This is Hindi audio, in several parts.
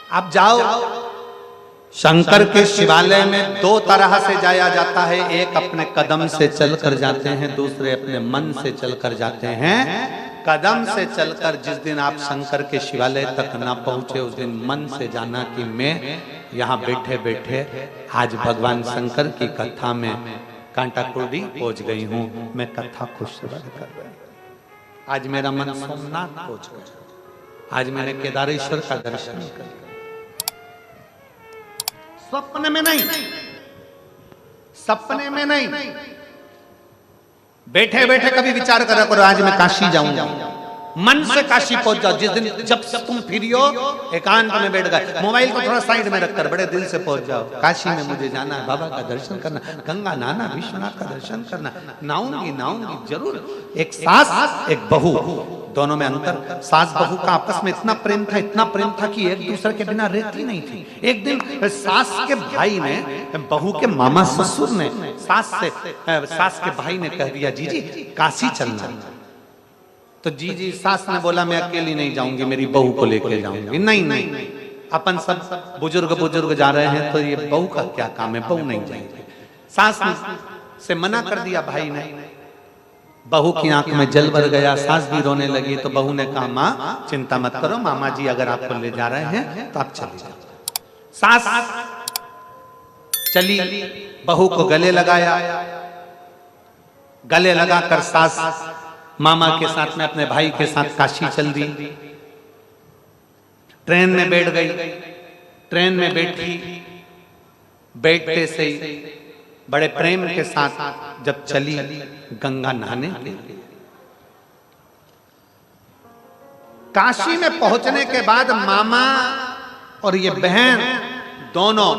आप जाओ, शंकर के शिवालय में दो तरह से जाया जाता है, एक अपने कदम से चलकर जाते हैं, दूसरे अपने मन से चलकर जाते हैं। कदम से चलकर जिस दिन आप शंकर के शिवालय तक ना पहुंचे उस दिन मन से जाना कि मैं यहाँ बैठे बैठे आज भगवान शंकर की कथा में कांटाकुर्डी पहुंच गई हूँ, मैं कथा को श्रवण कर रही हूँ। आज मेरा मन सोमनाथ पहुंच गया, आज मैंने केदारेश्वर का दर्शन कर, सपने में नहीं, सपने में नहीं, बैठे बैठे कभी विचार करा करो आज मैं काशी जाऊंगा, मन से काशी पहुंच जाओ। जिस दिन जब तुम फ्री हो एकांत में बैठ गए, मोबाइल को थोड़ा साइड में रखकर बड़े दिल से पहुंच जाओ, काशी में मुझे जाना है, बाबा का दर्शन करना, गंगा नहाना, विश्वनाथ का दर्शन करना, नाऊंगी जरूर। एक सास एक बहू, दोनों में अंतर, सास बहू का आपस में इतना प्रेम था, इतना प्रेम था कि एक दूसरे के बिना रहती नहीं थी। एक दिन सास के भाई ने, बहू के मामा ससुर ने सास के भाई ने कह दिया जी काशी चलना, तो जी सास ने बोला मैं अकेली नहीं जाऊंगी, मेरी बहू को लेके जाऊंगी। नहीं, अपन सब बुजुर्ग जा रहे हैं तो ये बहू का क्या काम है, बहू नहीं जाएंगे। सास से मना कर दिया भाई ने, बहू की आंख में जल भर गया, सास भी रोने लगी, तो बहू ने कहा माँ चिंता मत करो, मामा जी अगर आपको ले जा रहे हैं तो आप चले जाओ। सास चली, बहू को गले लगाया, गले लगाकर सास मामा के साथ में अपने भाई के साथ काशी चल दी। ट्रेन में बैठ गई, ट्रेन में बैठी, बैठते से बड़े प्रेम के साथ जब चली गंगा नहाने के लिए, काशी में पहुंचने के बाद मामा और ये बहन दोनों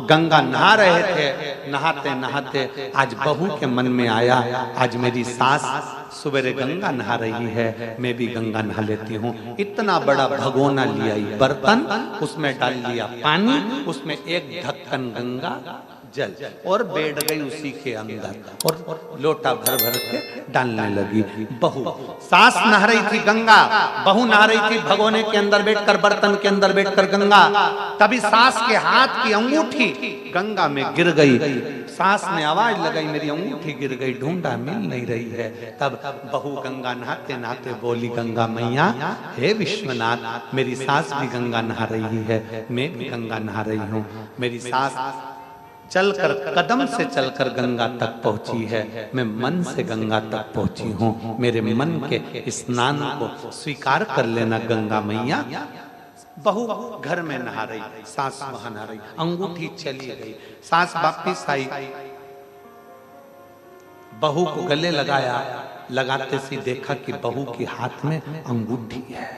गंगा नहा रहे थे। नहाते नहाते आज बहू के मन में आया आज मेरी सास सवेरे गंगा नहा रही है, मैं भी गंगा नहा लेती हूँ। इतना बड़ा भगोना लिया बर्तन, उसमें डाल लिया पानी, उसमें एक ढक्कन गंगा जल और बैठ गई उसी के अंदर और लोटा भर भर के डालने लगी। बहू, सास नहा रही थी गंगा, बहू नहा रही थी भगोने के अंदर बैठकर, बर्तन के अंदर बैठकर गंगा। तभी सास के हाथ की अंगूठी गंगा में गिर गई। सास ने आवाज लगाई मेरी अंगूठी गिर गई, ढूंढा मिल नहीं रही है। तब बहू गंगा नहाते नहाते बोली गंगा मैया हे विश्वनाथ, मेरी सास भी गंगा नहा रही है, मैं भी गंगा नहा रही हूँ। मेरी सास चलकर कदम से चलकर गंगा तक पहुंची है, मैं मन से गंगा तक पहुंची हूँ। मेरे मन के स्नान को स्वीकार कर लेना गंगा मैया। बहू घर में नहा रही, सास वहां नहा रही, अंगूठी चली गई। सास वापिस आई, बहू को गले लगाया, लगाते से देखा कि बहू के हाथ में अंगूठी है।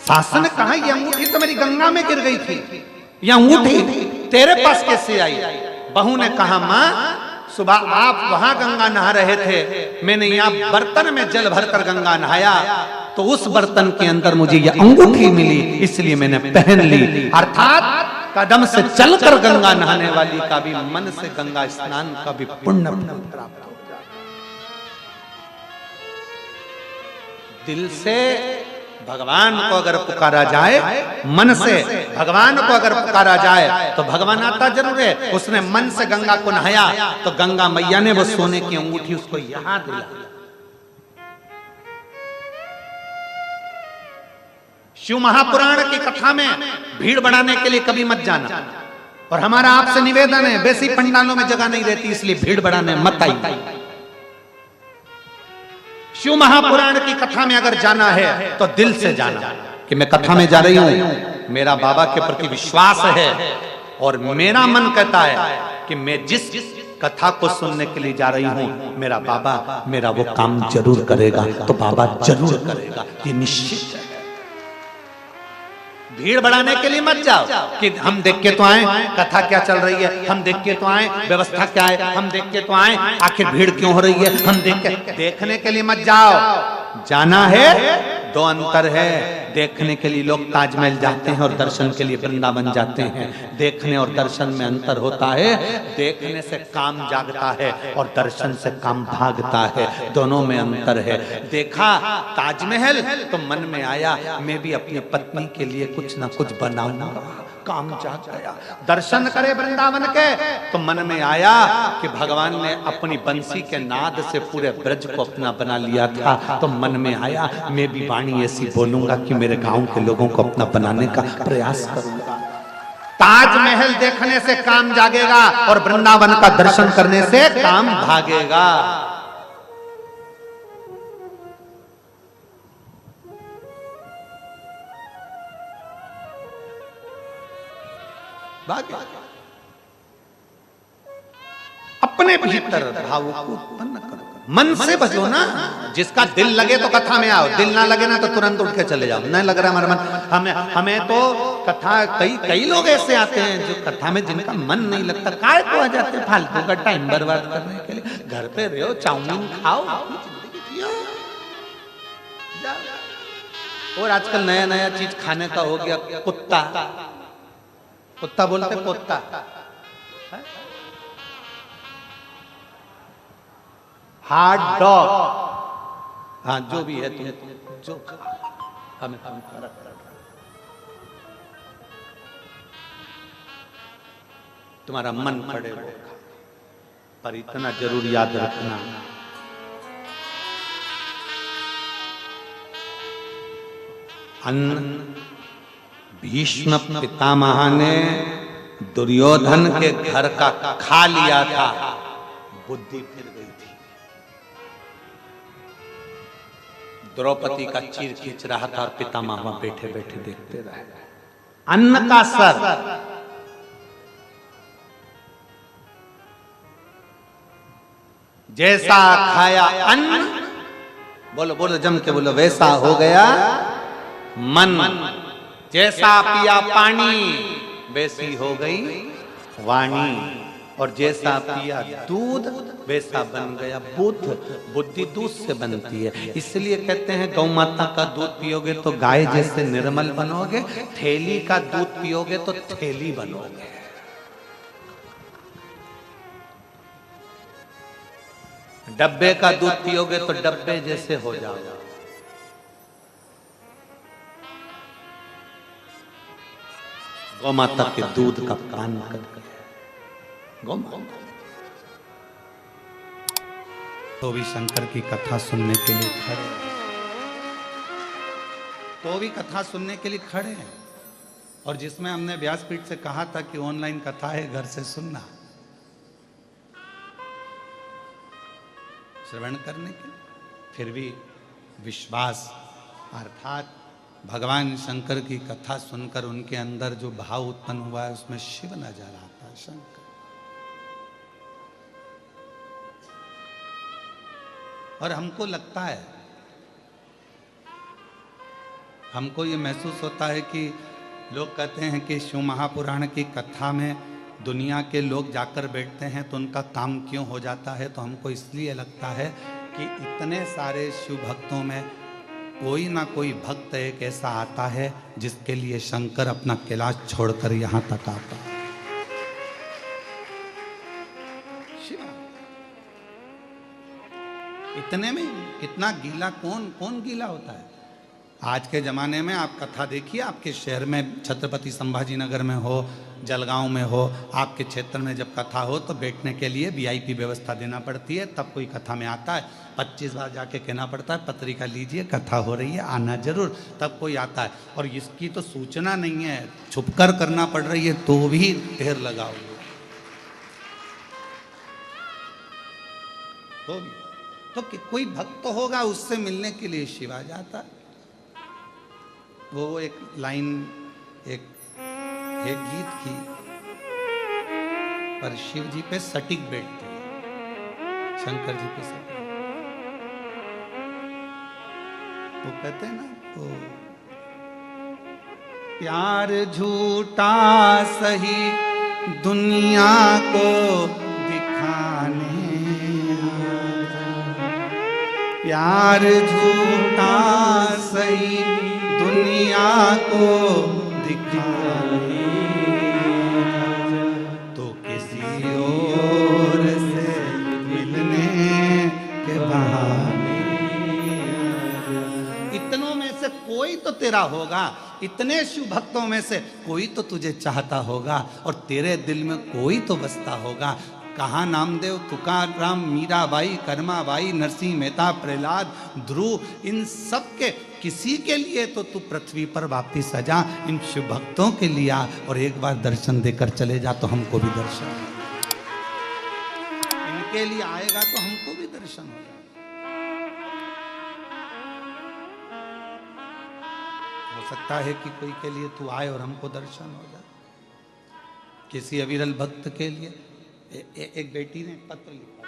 सास ने कहा ये अंगूठी तो मेरी गंगा में गिर गई थी, ये अंगूठी तेरे पास कैसे आई? बहू ने कहा माँ सुबह आप वहां गंगा नहा रहे थे, मैंने यहाँ बर्तन में जल भरकर गंगा नहाया, तो उस बर्तन के अंदर मुझे ये अंगूठी मिली, इसलिए मैंने पहन ली। अर्थात कदम से चलकर गंगा नहाने वाली का भी मन से गंगा स्नान का भी पुण्य प्राप्त हो जाए। दिल से भगवान को अगर पुकारा जाए, मन से भगवान को अगर पुकारा जाए तो भगवान आता जरूर है। उसने मन से गंगा को नहाया तो गंगा मैया ने वो सोने की अंगूठी उसको यहां दिला। शिव महापुराण की कथा में भीड़ बढ़ाने के लिए कभी मत जाना, और हमारा आपसे निवेदन है, वैसी पंडालों में जगह नहीं रहती, इसलिए भीड़ बढ़ाने मत आइए। शिव महापुराण की कथा में अगर जाना है तो दिल से जाना कि मैं कथा में जा रही हूं, मेरा बाबा के प्रति विश्वास है और मेरा मन कहता है कि मैं जिस कथा को सुनने के लिए जा रही हूं, मेरा बाबा मेरा वो काम जरूर करेगा, तो बाबा जरूर करेगा, ये निश्चित है। भीड़ बढ़ाने के लिए मत जाओ कि हम देख के तो आए कथा क्या चल रही है, हम देख के तो आए व्यवस्था क्या है, हम देख के तो आए आखिर भीड़ क्यों हो रही है, हम देखने के लिए मत जाओ। जाना है दो अंतर है। देखने के लिए लोग ताजमहल जाते हैं और दर्शन के लिए वृंदावन जाते हैं। देखने और दर्शन में अंतर होता है। देखने से काम जागता है और दर्शन से काम भागता है। दोनों में अंतर है। देखा ताजमहल तो मन में आया मैं भी अपनी पत्नी के लिए कुछ ना कुछ बनाऊंगा, काम जाग गया। दर्शन करे वृंदावन के तो मन में आया कि भगवान ने अपनी बंसी के नाद से पूरे ब्रज को अपना बना लिया था, तो मन में आया मैं भी वाणी ऐसी बोलूंगा कि मेरे गांव के लोगों को अपना बनाने का प्रयास करूंगा। ताजमहल देखने से काम जागेगा और वृंदावन का दर्शन करने से काम भागेगा। अपने भीतर भाव को उत्पन्न करो, मन से भजो ना। जिसका दिल लगे तो कथा में आओ, दिल ना लगे ना तो तुरंत उठ के चले जाओ। नहीं लग रहा हमारा मन, हमें तो कथा कई लोग ऐसे आते हैं जो कथा में जिनका मन नहीं लगता, काय को आ जाते फालतू का टाइम बर्बाद करने के लिए। घर पे रहो, चाउमीन खाओ, और आजकल नया नया चीज खाने का हो गया। कुत्ता, कुत्ता बोलते कुत्ता, हार्ड डॉग, हाँ जो भी है तुम जो हमें तुम्हारा मन पड़े वो, पर इतना जरूर याद रखना अन्न भीष्म पितामह ने दुर्योधन के घर का खा लिया था, बुद्धि फिर गई थी। द्रौपदी का चीर खींच रहा था और पितामह बैठे बैठे देखते रहे। अन्न का सर, जैसा खाया अन्न, बोलो बोलो जम के बोलो, वैसा हो गया मन। जैसा पिया पानी वैसी हो गई वाणी, और जैसा पिया दूध वैसा बन गया बुद्ध। बुद्धि दूध से बनती है, इसलिए कहते हैं गौ माता का दूध पियोगे तो गाय जैसे निर्मल बनोगे, थैली का दूध पियोगे तो थैली बनोगे। डब्बे का दूध पियोगे तो डब्बे जैसे हो जाओगे। गौ माता के दूध का पान करके गौ माता तो भी शंकर की कथा सुनने के लिए खड़े, तो भी कथा सुनने के लिए खड़े हैं। और जिसमें हमने व्यासपीठ से कहा था कि ऑनलाइन कथा है, घर से सुनना, श्रवण करने के लिए, फिर भी विश्वास अर्थात भगवान शंकर की कथा सुनकर उनके अंदर जो भाव उत्पन्न हुआ है उसमें शिव नजर आता है, शंकर। और हमको लगता है, हमको ये महसूस होता है कि लोग कहते हैं कि शिव महापुराण की कथा में दुनिया के लोग जाकर बैठते हैं तो उनका काम क्यों हो जाता है। तो हमको इसलिए लगता है कि इतने सारे शिव भक्तों में कोई ना कोई भक्त एक ऐसा आता है जिसके लिए शंकर अपना कैलाश छोड़कर यहां तक आता है। इतने में कितना गीला, कौन गीला होता है। आज के ज़माने में आप कथा देखिए, आपके शहर में छत्रपति संभाजी नगर में हो, जलगांव में हो, आपके क्षेत्र में जब कथा हो तो बैठने के लिए वीआईपी व्यवस्था देना पड़ती है, तब कोई कथा में आता है। 25 बार जाके कहना पड़ता है पत्रिका लीजिए, कथा हो रही है, आना जरूर, तब कोई आता है। और इसकी तो सूचना नहीं है, छुपकर करना पड़ रही है, तो भी ढेर लगाओ। तो कोई भक्त होगा उससे मिलने के लिए शिव आ जाता। वो एक लाइन एक गीत की, पर शिव जी पे सटीक बैठती है, शंकर जी पे सटीक। वो कहते हैं ना, तो प्यार झूठा सही दुनिया को दिखाने, प्यार झूठा सही दुनिया को दिखाए तो किसी और से मिलने के बहाने। इतनों में से कोई तो तेरा होगा, इतने शिव भक्तों में से कोई तो तुझे चाहता होगा और तेरे दिल में कोई तो बसता होगा। कहाँ नामदेव, तुकाराम, मीराबाई, कर्माबाई, नरसिंह मेहता, प्रहलाद, ध्रुव, इन सब के किसी के लिए तो तू पृथ्वी पर वापिस आ जा। इन शिव भक्तों के लिए आ और एक बार दर्शन देकर चले जा तो हमको भी दर्शन, इनके लिए आएगा तो हमको भी दर्शन होगा। हो सकता है कि कोई के लिए तू आए और हमको दर्शन हो जाए। किसी अविरल भक्त के लिए एक बेटी ने पत्र लिखा,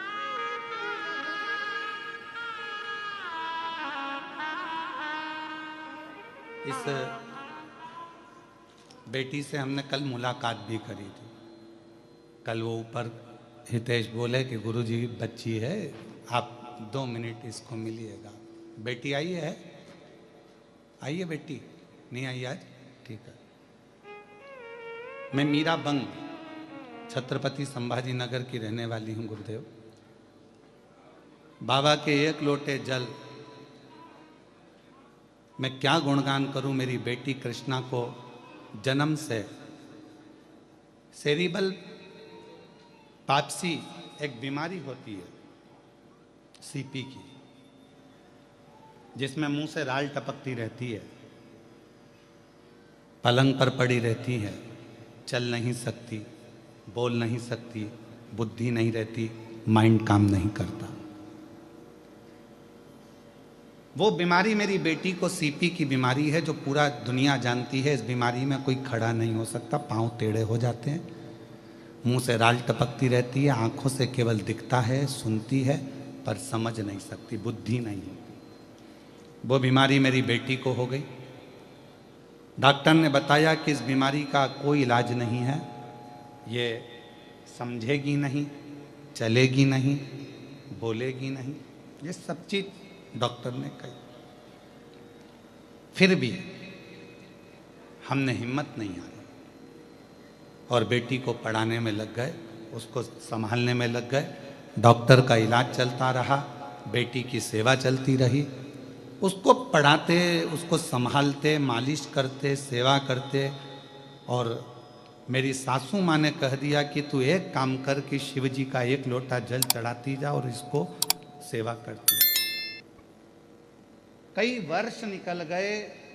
इस बेटी से हमने कल मुलाकात भी करी थी। कल वो ऊपर हितेश बोले कि गुरुजी बच्ची है, आप 2 मिनट इसको मिलिएगा। बेटी आई है? आई है बेटी? नहीं आई आज? ठीक है। मैं मीरा बंग, छत्रपति संभाजी नगर की रहने वाली हूँ गुरुदेव। बाबा के एक लोटे जल मैं क्या गुणगान करूं। मेरी बेटी कृष्णा को जन्म से सेरिबल पाप्सी एक बीमारी होती है सीपी की, जिसमें मुंह से राल टपकती रहती है, पलंग पर पड़ी रहती है, चल नहीं सकती, बोल नहीं सकती, बुद्धि नहीं रहती, माइंड काम नहीं करता। वो बीमारी मेरी बेटी को सीपी की बीमारी है, जो पूरा दुनिया जानती है। इस बीमारी में कोई खड़ा नहीं हो सकता, पांव टेढ़े हो जाते हैं, मुंह से राल टपकती रहती है, आंखों से केवल दिखता है, सुनती है पर समझ नहीं सकती, बुद्धि नहीं होती। वो बीमारी मेरी बेटी को हो गई। डॉक्टर ने बताया कि इस बीमारी का कोई इलाज नहीं है, ये समझेगी नहीं, चलेगी नहीं, बोलेगी नहीं, ये सब चीज डॉक्टर ने कही। फिर भी हमने हिम्मत नहीं हारी और बेटी को पढ़ाने में लग गए, उसको संभालने में लग गए। डॉक्टर का इलाज चलता रहा, बेटी की सेवा चलती रही, उसको पढ़ाते, उसको संभालते, मालिश करते, सेवा करते। और मेरी सासू माँ ने कह दिया कि तू एक काम कर कि शिव जी का एक लोटा जल चढ़ाती जा और इसको सेवा करती। कई वर्ष निकल गए,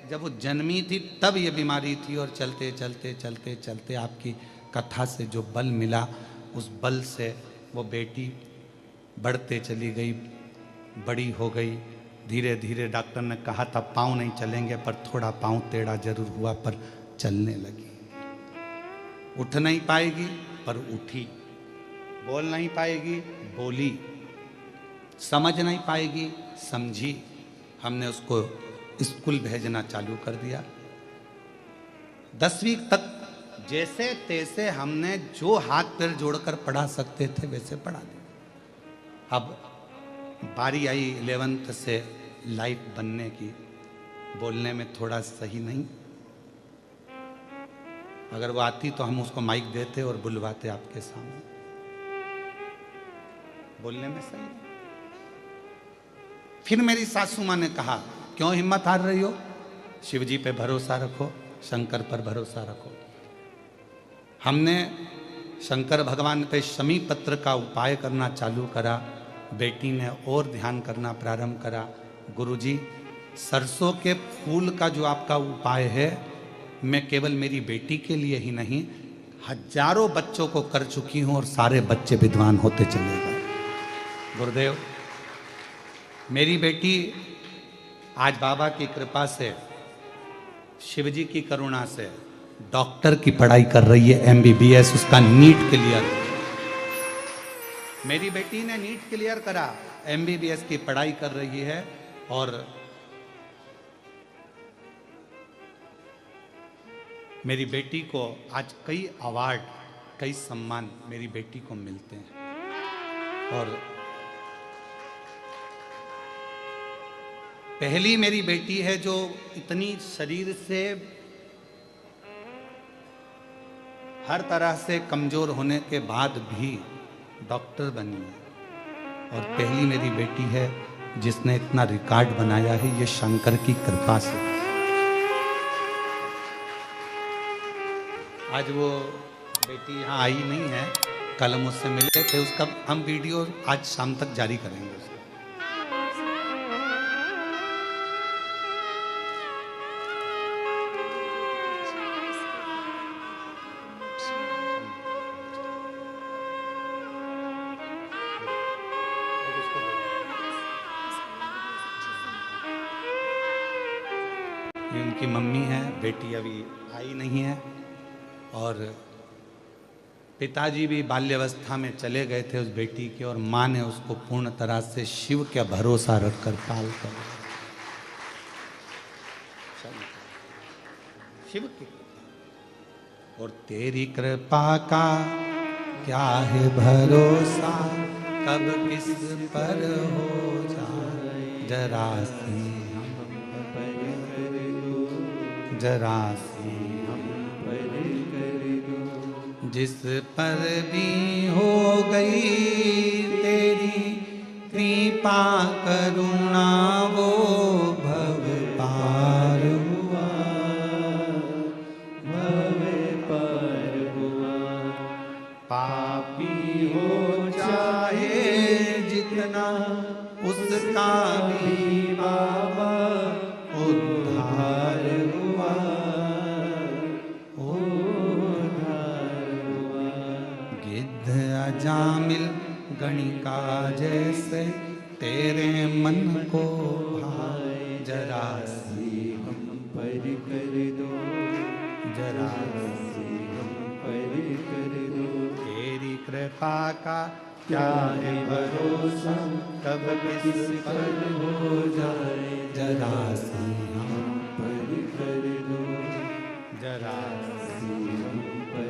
जब वो जन्मी थी तब ये बीमारी थी और चलते चलते चलते चलते आपकी कथा से जो बल मिला, उस बल से वो बेटी बढ़ते चली गई, बड़ी हो गई। धीरे धीरे डॉक्टर ने कहा था पाँव नहीं चलेंगे, पर थोड़ा पाँव टेढ़ा जरूर हुआ, पर चलने लगी। उठ नहीं पाएगी पर उठी, बोल नहीं पाएगी बोली, समझ नहीं पाएगी समझी। हमने उसको स्कूल भेजना चालू कर दिया। 10वीं तक जैसे तैसे हमने जो हाथ पैर जोड़कर पढ़ा सकते थे वैसे पढ़ा दिया। अब बारी आई 11th से लाइफ बनने की। बोलने में थोड़ा सही नहीं, अगर वो आती तो हम उसको माइक देते और बुलवाते आपके सामने। बोलने में सही नहीं। फिर मेरी सासू माँ ने कहा क्यों हिम्मत हार रही हो, शिव जी पे भरोसा रखो, शंकर पर भरोसा रखो। हमने शंकर भगवान पे शमी पत्र का उपाय करना चालू करा। बेटी ने और ध्यान करना प्रारंभ करा। गुरुजी, सरसों के फूल का जो आपका उपाय है, मैं केवल मेरी बेटी के लिए ही नहीं, हजारों बच्चों को कर चुकी हूं और सारे बच्चे विद्वान होते चले गए। गुरुदेव, मेरी बेटी आज बाबा की कृपा से, शिवजी की करुणा से डॉक्टर की पढ़ाई कर रही है, MBBS, उसका नीट क्लियर। मेरी बेटी ने नीट क्लियर करा, MBBS की पढ़ाई कर रही है। और मेरी बेटी को आज कई अवार्ड, कई सम्मान मेरी बेटी को मिलते हैं। और पहली मेरी बेटी है जो इतनी शरीर से हर तरह से कमजोर होने के बाद भी डॉक्टर बनी है, और पहली मेरी बेटी है जिसने इतना रिकॉर्ड बनाया है, ये शंकर की कृपा से। आज वो बेटी यहाँ आई नहीं है, कल हम उससे मिले थे, उसका हम वीडियो आज शाम तक जारी करेंगे उसको। ये उनकी मम्मी है, बेटी अभी आई नहीं है, और पिताजी भी बाल्यावस्था में चले गए थे उस बेटी के, और माँ ने उसको पूर्ण तरह से शिव का भरोसा रखकर पाल कर, शिव की, और तेरी कृपा का क्या है भरोसा, कब किस पर हो जाए जरा सी जरा सी हम पर कर दो, जिस पर भी हो गई तेरी कृपा करुणा, वो भव पार हुआ, भव पार हुआ। पापी हो चाहे जितना, उसका भी बाबा उद्धार हुआ, उद्धार हुआ। गिद्ध अजामिल गणिका जैसे तेरे मन को भाए, जरा सी हम पर कर दो, जरा सी हम पर कर दो। तेरी कृपा का क्या है भरोसा, कब किस पर हो जाए जरा सी हम पर कर दो, जरा सी हम पर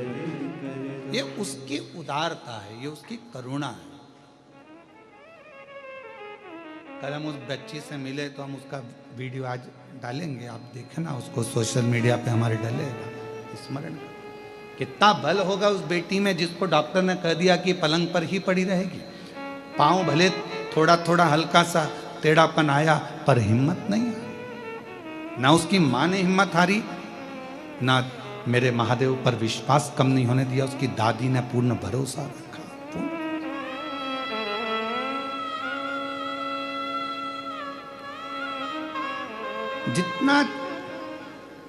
कर दो। ये उसकी उदारता है, ये उसकी करुणा है। कल हम उस बच्ची से मिले तो हम उसका वीडियो आज डालेंगे, आप देखें ना उसको, सोशल मीडिया पे हमारे डलेगा, स्मरण कर। कितना बल होगा उस बेटी में जिसको डॉक्टर ने कह दिया कि पलंग पर ही पड़ी रहेगी। पाँव भले थोड़ा थोड़ा हल्का सा टेढ़ापन आया, पर हिम्मत नहीं आई। ना उसकी माँ ने हिम्मत हारी, ना मेरे महादेव पर विश्वास कम नहीं होने दिया, उसकी दादी ने पूर्ण भरोसा रखा। जितना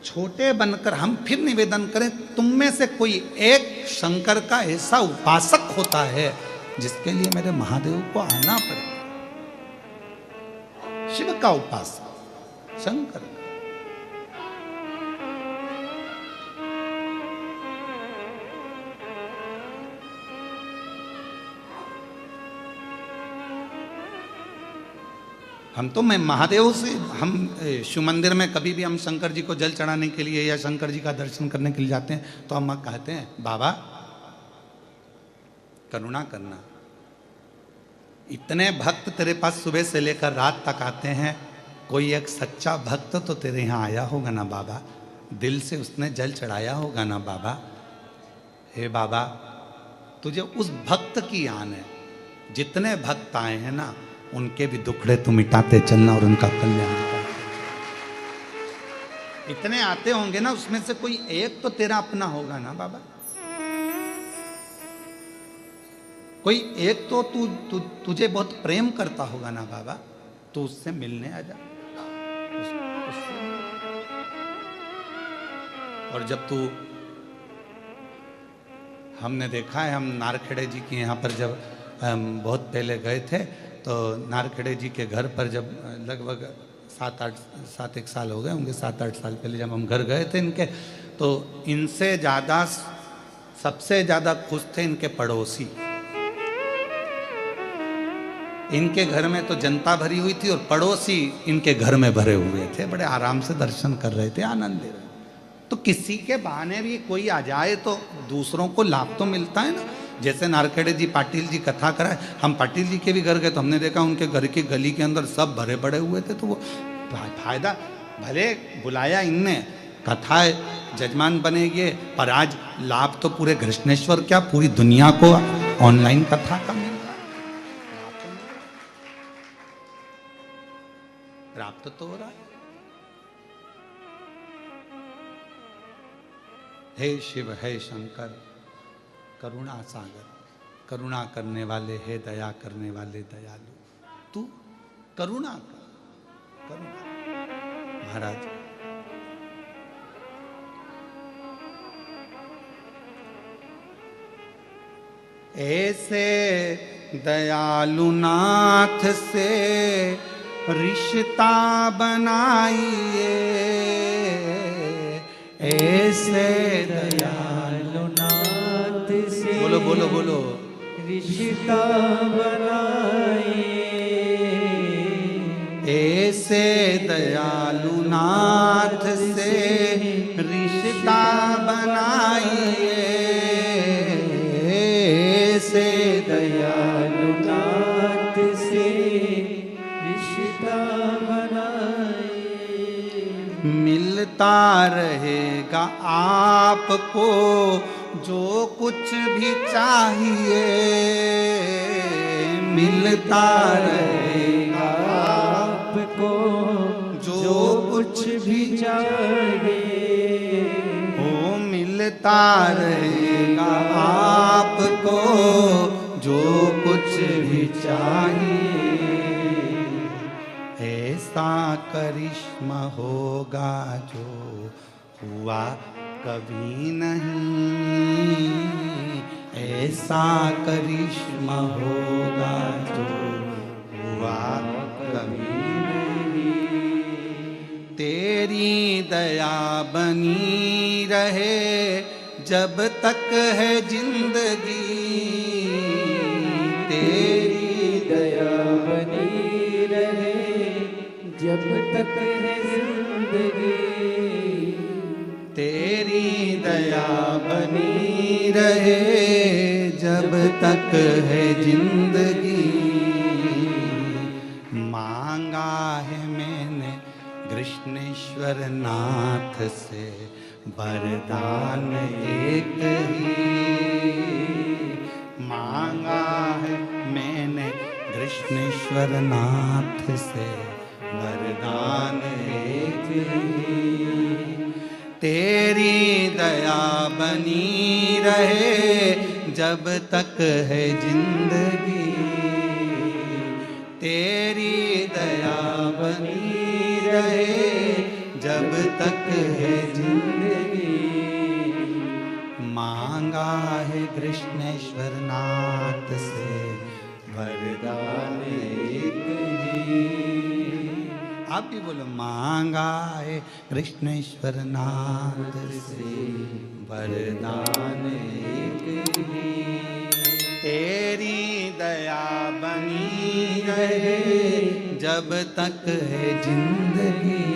छोटे बनकर हम फिर निवेदन करें, तुम में से कोई एक शंकर का ऐसा उपासक होता है जिसके लिए मेरे महादेव को आना पड़े। शिव का उपासक, शंकर का। हम तो मैं महादेव से, हम शिव मंदिर में कभी भी हम शंकर जी को जल चढ़ाने के लिए या शंकर जी का दर्शन करने के लिए जाते हैं तो हम कहते हैं, बाबा करुणा करना, इतने भक्त तेरे पास सुबह से लेकर रात तक आते हैं, कोई एक सच्चा भक्त तो तेरे यहाँ आया होगा ना बाबा, दिल से उसने जल चढ़ाया होगा ना बाबा। हे बाबा, तुझे उस भक्त की आन है। जितने भक्त आए हैं ना, उनके भी दुखड़े तू मिटाते चलना और उनका कल्याण करते। इतने आते होंगे ना, उसमें से कोई एक तो तेरा अपना होगा ना बाबा। कोई एक तो तुझे बहुत प्रेम करता होगा ना बाबा, तू उससे मिलने आ जा। और जब तू, हमने देखा है, हम नारखेड़े जी के यहाँ पर जब बहुत पहले गए थे, तो नारखेड़े जी के घर पर जब लगभग 7-8 साल हो गए होंगे, 7-8 साल पहले जब हम घर गए थे इनके, तो इनसे ज़्यादा, सबसे ज़्यादा खुश थे इनके पड़ोसी। इनके घर में तो जनता भरी हुई थी और पड़ोसी इनके घर में भरे हुए थे, बड़े आराम से दर्शन कर रहे थे, आनंद ले रहे। तो किसी के बहाने भी कोई आ जाए तो दूसरों को लाभ तो मिलता है ना। जैसे नारखेड़े जी पाटिल जी कथा कराए, हम पाटिल जी के भी घर गए तो हमने देखा उनके घर की गली के अंदर सब भरे पड़े हुए थे, तो वो फायदा भले बुलाया इनने, कथा जजमान बनेंगे, पर आज लाभ तो पूरे कृष्णेश्वर क्या पूरी दुनिया को ऑनलाइन कथा का मिल रहा है, प्राप्त तो हो रहा है। हे शिव, हे शंकर, करुणा सागर, करुणा करने वाले, हे दया करने वाले दयालु, तू करुणा कर, करुणा। महाराज ऐसे दयालु नाथ से रिश्ता बनाइए, ऐसे दयालु नाथ से बोलो बोलो बोलो रिश्ता बनाइए, ऐसे दयालु नाथ से रिश्ता बनाइए, ऐसे दयालु नाथ से रिश्ता बनाइए, मिलता रहेगा आपको जो कुछ भी चाहिए, मिलता रहेगा आपको जो कुछ भी चाहिए, हो मिलता रहेगा आपको जो कुछ भी चाहिए, ऐसा करिश्मा होगा जो हुआ कभी नहीं, ऐसा करिश्मा होगा जो हुआ कभी नहीं, तेरी दया बनी रहे जब तक है जिंदगी, तेरी दया बनी रहे जब तक है जिंदगी, तेरी दया बनी रहे जब तक है जिंदगी, मांगा है मैंने कृष्णेश्वर नाथ से वरदान एक ही, मांगा है मैंने कृष्णेश्वर नाथ से वरदान एक ही, तेरी दया बनी रहे जब तक है जिंदगी, तेरी दया बनी रहे जब तक है जिंदगी, मांगा है कृष्णेश्वर नाथ से वरदान एक ही, आप भी बोलो, मांगा है कृष्णेश्वर नाथ से वरदान एक ही, तेरी दया बनी रहे जब तक है जिंदगी,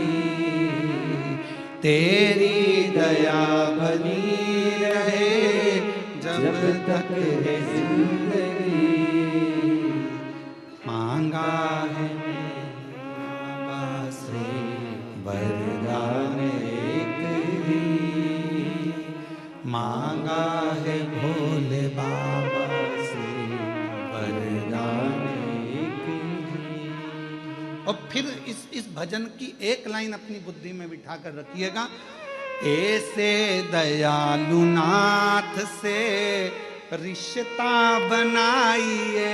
तेरी दया बनी रहे जब तक है जिंदगी, मांगा है वरदान एक ही, मांगा है भोले बाबा से वरदान एक ही। और फिर इस भजन की एक लाइन अपनी बुद्धि में बिठा कर रखिएगा, ऐसे दयालु नाथ से रिश्ता बनाइए,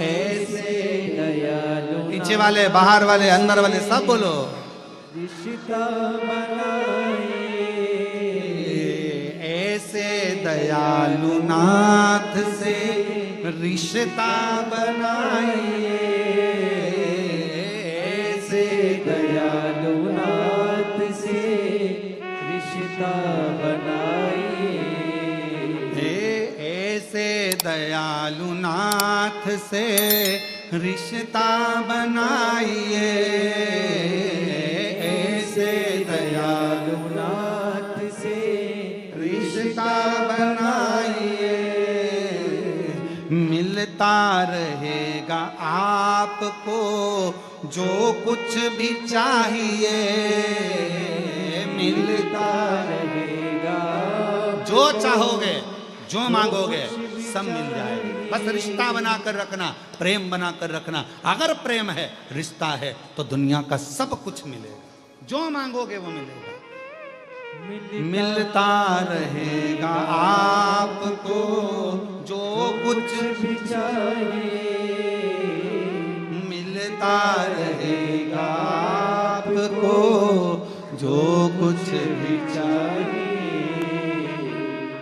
ऐसे दयालु पीछे वाले, बाहर वाले, अंदर वाले सब बोलो, रिश्ता बनाइए, ऐसे दयालु नाथ से रिश्ता बनाइए, ऐसे दयालु नाथ से रिश्ता बनाइए, ऐसे दयालु नाथ से रिश्ता बनाइए, ऐसे दयालु नाथ से रिश्ता बनाइए, मिलता रहेगा आपको जो कुछ भी चाहिए मिलता रहेगा। जो चाहोगे जो मांगोगे सब मिल जाएगा। बस रिश्ता बनाकर रखना, प्रेम बनाकर रखना। अगर प्रेम है, रिश्ता है, तो दुनिया का सब कुछ मिलेगा। जो मांगोगे वो मिलेगा। मिलता रहेगा आपको जो कुछ भी चाहिए मिलता रहेगा आपको जो कुछ भी चाहिए।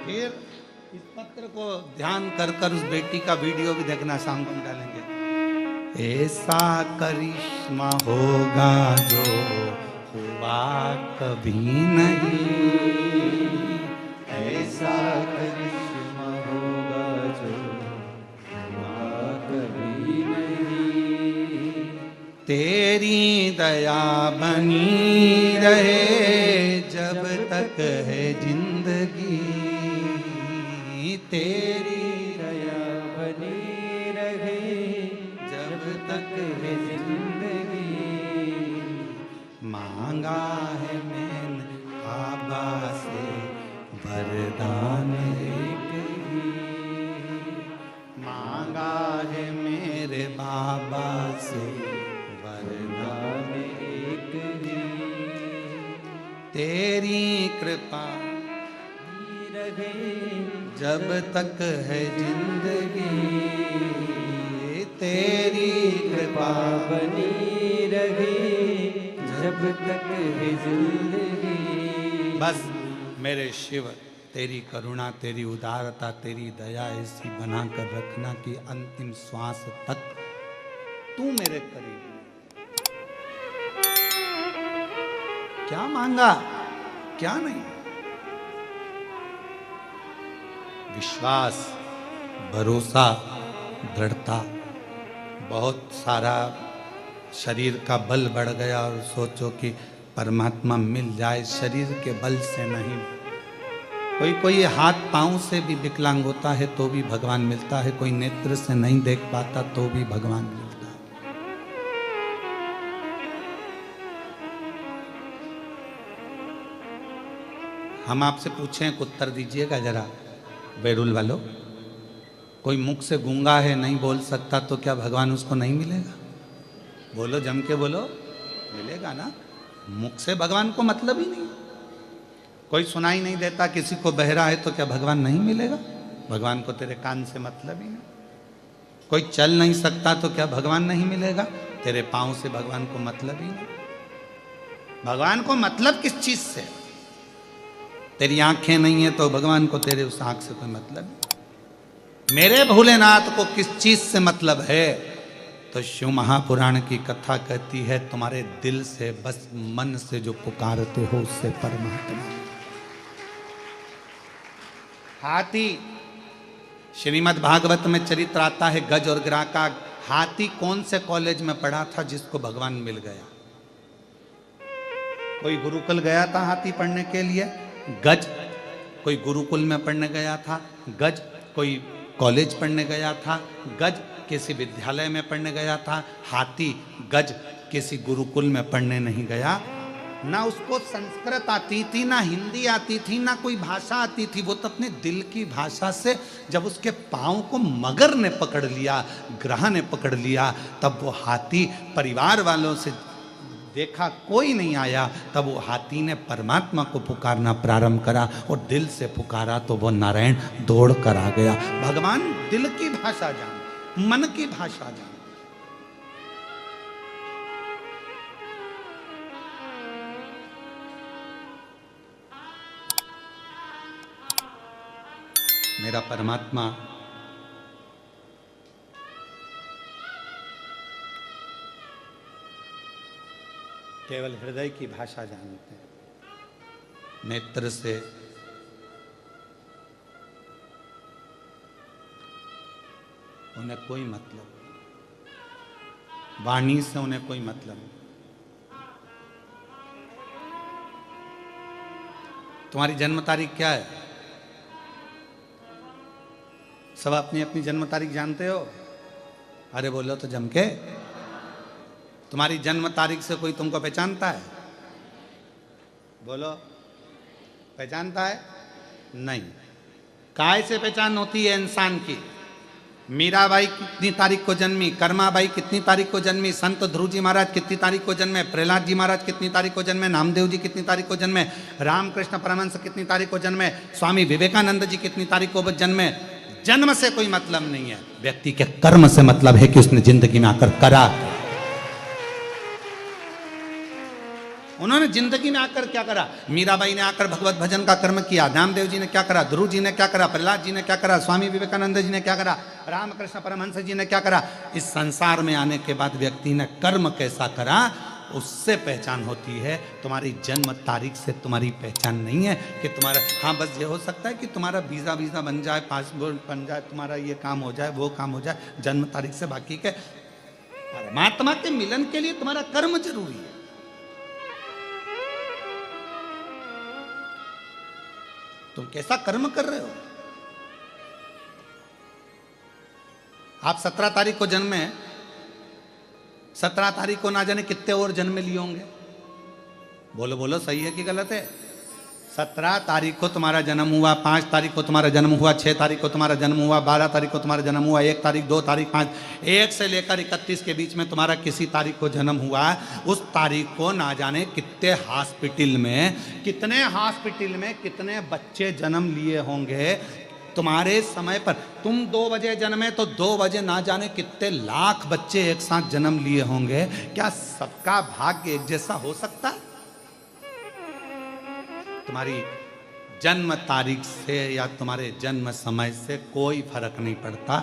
फिर इस पत्र को ध्यान कर कर उस बेटी का वीडियो भी देखना, शाम को डालेंगे। ऐसा करिश्मा होगा जो हुआ कभी नहीं, ऐसा करिश्मा होगा जो हुआ कभी नहीं। तेरी दया बनी रहे जब तक है जिंदगी, तेरी दया बनी रहे जब तक है जिंदगी। मांगा है मैंने बाबा से वरदान एक ही, मांगा है मेरे बाबा से वरदान एक ही। तेरी कृपा रहे जब तक है जिंदगी, तेरी कृपा बनी रहे जब तक है जिंदगी। बस मेरे शिव, तेरी करुणा, तेरी उदारता, तेरी दया ऐसी बनाकर रखना कि अंतिम श्वास तक तू मेरे करीब। क्या मांगा, क्या नहीं। विश्वास, भरोसा, दृढ़ता। बहुत सारा शरीर का बल बढ़ गया और सोचो कि परमात्मा मिल जाए। शरीर के बल से नहीं, कोई कोई हाथ पांव से भी विकलांग होता है तो भी भगवान मिलता है, कोई नेत्र से नहीं देख पाता तो भी भगवान मिलता है। हम आपसे पूछें, एक उत्तर दीजिएगा जरा बैरुल वालों। कोई मुख से गूंगा है, नहीं बोल सकता, तो क्या भगवान उसको नहीं मिलेगा? बोलो, जम के बोलो, मिलेगा ना। मुख से भगवान को मतलब ही नहीं। कोई सुनाई नहीं देता, किसी को बहरा है, तो क्या भगवान नहीं मिलेगा? भगवान को तेरे कान से मतलब ही नहीं। कोई चल नहीं सकता तो क्या भगवान नहीं मिलेगा? तेरे पांव से भगवान को मतलब ही नहीं। भगवान को मतलब किस चीज से? तेरी आंखें नहीं है तो भगवान को तेरे उस आंख से कोई मतलब नहीं। मेरे भोलेनाथ को किस चीज से मतलब है? तो शिव महापुराण की कथा कहती है, तुम्हारे दिल से, बस मन से जो पुकारते हो उससे परमात्मा। हाथी, श्रीमद् भागवत में चरित्र आता है गज और गिरा का। हाथी कौन से कॉलेज में पढ़ा था जिसको भगवान मिल गया? कोई गुरुकुल गया था हाथी पढ़ने के लिए, गज कोई गुरुकुल में पढ़ने गया था, गज कोई कॉलेज पढ़ने गया था, गज किसी विद्यालय में पढ़ने गया था। हाथी गज किसी गुरुकुल में पढ़ने नहीं गया। ना उसको संस्कृत आती थी, ना हिंदी आती थी, ना कोई भाषा आती थी। वो तो अपने दिल की भाषा से, जब उसके पाँव को मगर ने पकड़ लिया, ग्रह ने पकड़ लिया, तब वो हाथी परिवार वालों से देखा कोई नहीं आया, तब वो हाथी ने परमात्मा को पुकारना प्रारंभ करा और दिल से पुकारा तो वो नारायण दौड़ कर आ गया। भगवान दिल की भाषा जान, मन की भाषा जान। मेरा परमात्मा केवल हृदय की भाषा जानते हैं। नेत्र से उन्हें कोई मतलब, वाणी से उन्हें कोई मतलब नहीं। तुम्हारी जन्म तारीख क्या है? सब अपनी अपनी जन्म तारीख जानते हो? अरे बोलो तो जम के। तुम्हारी जन्म तारीख से कोई तुमको पहचानता है? बोलो, पहचानता है? नहीं। काय से पहचान होती है इंसान की? मीराबाई कितनी तारीख को जन्मी, कर्माबाई कितनी तारीख को जन्मी, संत ध्रुव जी महाराज कितनी तारीख को जन्मे, प्रहलाद जी महाराज कितनी तारीख को जन्मे, नामदेव जी कितनी तारीख को जन्मे, रामकृष्ण परमहंस कितनी तारीख को जन्मे, स्वामी विवेकानंद जी कितनी तारीख को जन्मे। जन्म से कोई मतलब नहीं है, व्यक्ति के कर्म से मतलब है कि उसने जिंदगी में आकर करा। उन्होंने जिंदगी में आकर क्या करा? मीराबाई ने आकर भगवत भजन का कर्म किया, नामदेव जी ने क्या करा, ध्रुव जी ने क्या करा, प्रहलाद जी ने क्या करा, स्वामी विवेकानंद जी ने क्या करा, रामकृष्ण परमहंस जी ने क्या करा। इस संसार में आने के बाद व्यक्ति ने कर्म कैसा करा, उससे पहचान होती है। तुम्हारी जन्म तारीख से तुम्हारी पहचान नहीं है कि तुम्हारा, हाँ बस ये हो सकता है कि तुम्हारा वीजा बन जाए, पासपोर्ट बन जाए, तुम्हारा ये काम हो जाए, वो काम हो जाए, जन्म तारीख से। बाकी के परमात्मा के मिलन के लिए तुम्हारा कर्म जरूरी है। तुम कैसा कर्म कर रहे हो? आप 17 तारीख को जन्मे, 17 तारीख को ना जाने कितने और जन्म लिए होंगे। बोलो बोलो, सही है कि गलत है? 17 तारीख को तुम्हारा जन्म हुआ, 5 तारीख को तुम्हारा जन्म हुआ, 6 तारीख को तुम्हारा जन्म हुआ, 12 तारीख को तुम्हारा जन्म हुआ, 1 तारीख, 2 तारीख, 5, 1 से लेकर 31 के बीच में तुम्हारा किसी तारीख को जन्म हुआ। उस तारीख को ना जाने कितने हॉस्पिटल में कितने बच्चे जन्म लिए होंगे तुम्हारे समय पर। तुम 2 बजे जन्मे तो 2 बजे ना जाने कितने लाख बच्चे एक साथ जन्म लिए होंगे। क्या सबका भाग्य एक जैसा हो सकता है? तुम्हारी जन्म तारीख से या तुम्हारे जन्म समय से कोई फर्क नहीं पड़ता।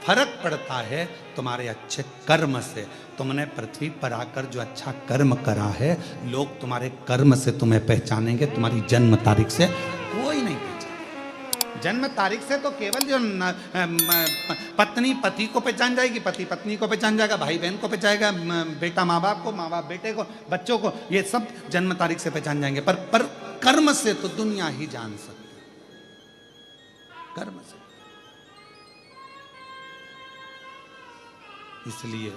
फर्क पड़ता है तुम्हारे अच्छे कर्म से। तुमने पृथ्वी पर आकर जो अच्छा कर्म करा है, लोग तुम्हारे कर्म से तुम्हें पहचानेंगे, तुम्हारी जन्म तारीख से कोई नहीं पहचानेगा। जन्म तारीख से तो केवल जो पत्नी पति को पहचान जाएगी, पति पत्नी को पहचान जाएगा, भाई बहन को पहचानेगा, बेटा माँ बाप को, माँ बाप बेटे को, बच्चों को, ये सब जन्म तारीख से पहचान जाएंगे। पर कर्म से तो दुनिया ही जान सकती है, कर्म से। इसलिए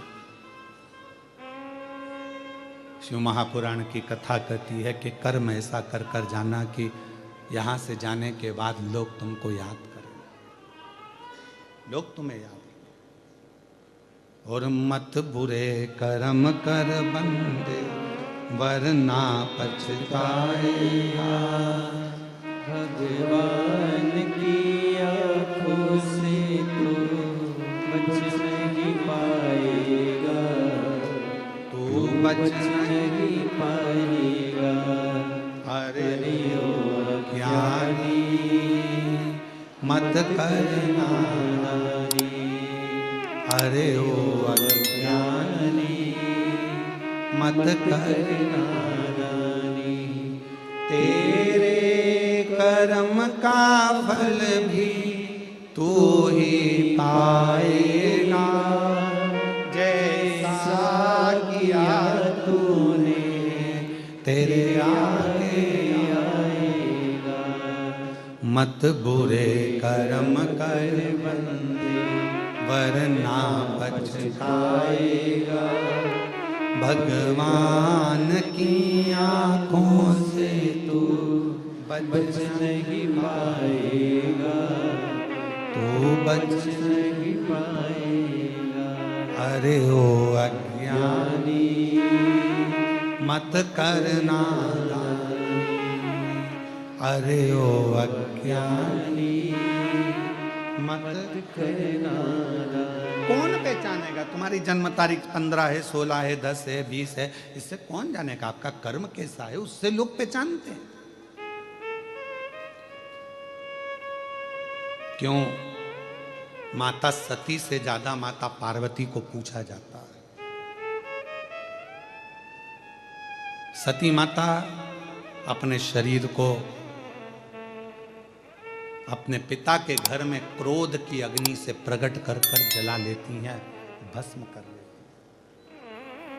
शिव महापुराण की कथा कहती है कि कर्म ऐसा कर कर जाना कि यहां से जाने के बाद लोग तुमको याद करें, लोग तुम्हें याद करें। और मत बुरे कर्म कर बंदे वरना पछताएगा। भगवान की आँखों से तू बच नहीं पाएगा, तू बच नहीं पाएगा। अरे ओ ज्ञानी मत करना, अरे ओ अज्ञानी मत करना। तेरे कर्म का फल भी तू ही पाएगा, जैसा किया तूने तेरे आगे आएगा। मत बुरे कर्म कर बंदे वरना पछताएगा। भगवान की आँखों से तू बच नहीं पाएगा, तू बच नहीं पाएगा। अरे ओ अज्ञानी मत करना, अरे ओ अज्ञानी मत करना। कौन पहचानेगा तुम्हारी जन्म तारीख 15 है, 16 है, 10 है, 20 है? इससे कौन जानेगा आपका कर्म कैसा है? उससे लोग पहचानते हैं। क्यों? माता सती से ज्यादा माता पार्वती को पूछा जाता है। सती माता अपने शरीर को अपने पिता के घर में क्रोध की अग्नि से प्रकट कर कर जला लेती हैं, भस्म कर लेती हैं।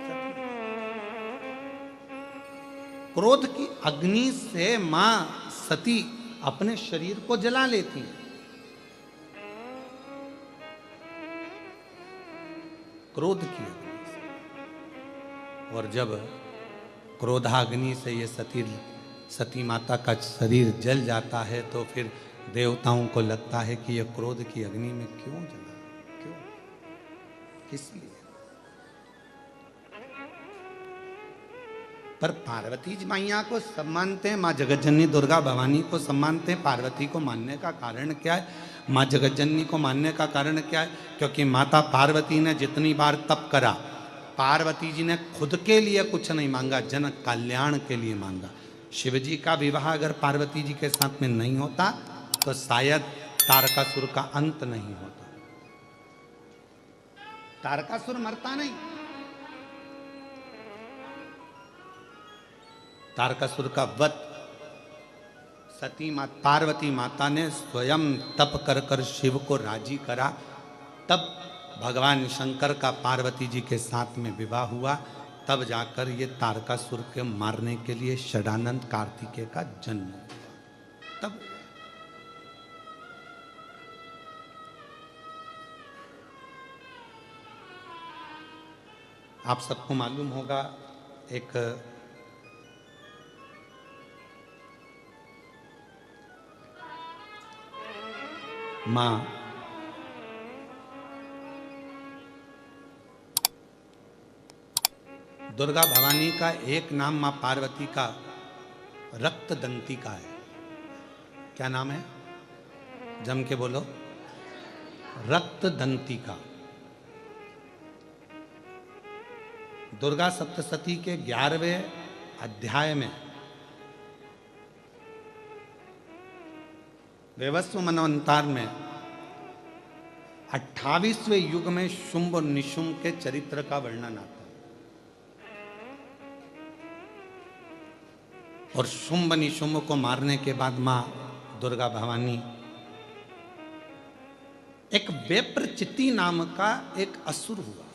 क्रोध की अग्नि से मां सती अपने शरीर को जला लेती हैं। क्रोध की अग्नि से। और जब क्रोधाग्नि से ये सती माता का शरीर जल जाता है तो फिर देवताओं को लगता है कि ये क्रोध की अग्नि में क्यों जला, क्यों, किस लिए। पर पार्वती जी मैया को सब मानते हैं, माँ जगतजननी दुर्गा भवानी को सब मानते हैं। पार्वती को मानने का कारण क्या है? माँ जगतजननी को मानने का कारण क्या है? क्योंकि माता पार्वती ने जितनी बार तप करा, पार्वती जी ने खुद के लिए कुछ नहीं मांगा, जन कल्याण के लिए मांगा। शिव जी का विवाह अगर पार्वती जी के साथ में नहीं होता तो शायद तारकासुर का अंत नहीं होता। तारकासुर मरता नहीं। तारकासुर का वध सती पार्वती माता ने स्वयं तप कर कर शिव को राजी करा, तब भगवान शंकर का पार्वती जी के साथ में विवाह हुआ, तब जाकर ये तारकासुर के मारने के लिए षडानंद कार्तिकेय का जन्म हुआ। तब आप सबको मालूम होगा, एक माँ दुर्गा भवानी का एक नाम माँ पार्वती का रक्त दंती का है। क्या नाम है? जम के बोलो। रक्त दंती का। दुर्गा सप्तशती के 11वें अध्याय में वैवस्व मनवंतार में 28वें युग में शुंभ और निशुंभ के चरित्र का वर्णन आता है। और शुंभ निशुंभ को मारने के बाद मां दुर्गा भवानी एक वेप्रचिति नाम का एक असुर हुआ।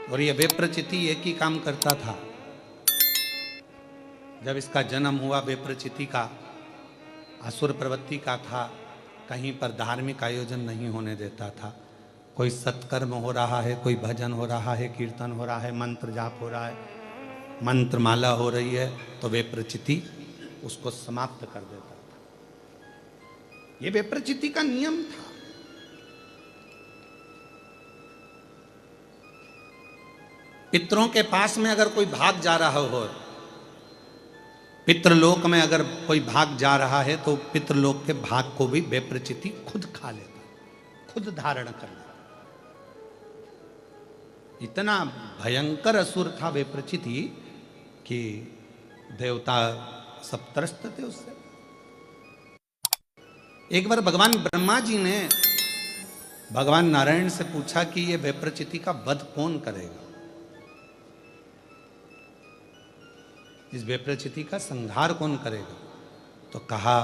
और यह वेप्रचिति एक ही काम करता था। जब इसका जन्म हुआ, वेप्रचिति का असुर प्रवृत्ति का था, कहीं पर धार्मिक आयोजन नहीं होने देता था। कोई सत्कर्म हो रहा है, कोई भजन हो रहा है, कीर्तन हो रहा है, मंत्र जाप हो रहा है, मंत्र माला हो रही है, तो वेप्रचिति उसको समाप्त कर देता था। ये वेप्रचिति का नियम था। पितरों के पास में अगर कोई भाग जा रहा हो, पितृलोक में अगर कोई भाग जा रहा है, तो पितृलोक के भाग को भी वेप्रचिति खुद खा लेता, खुद धारण कर लेता। इतना भयंकर असुर था वेप्रचिति कि देवता सब त्रस्त थे उससे। एक बार भगवान ब्रह्मा जी ने भगवान नारायण से पूछा कि ये वेप्रचिति का वध कौन करेगा, इस वेप्रचिति का संहार कौन करेगा। तो कहा,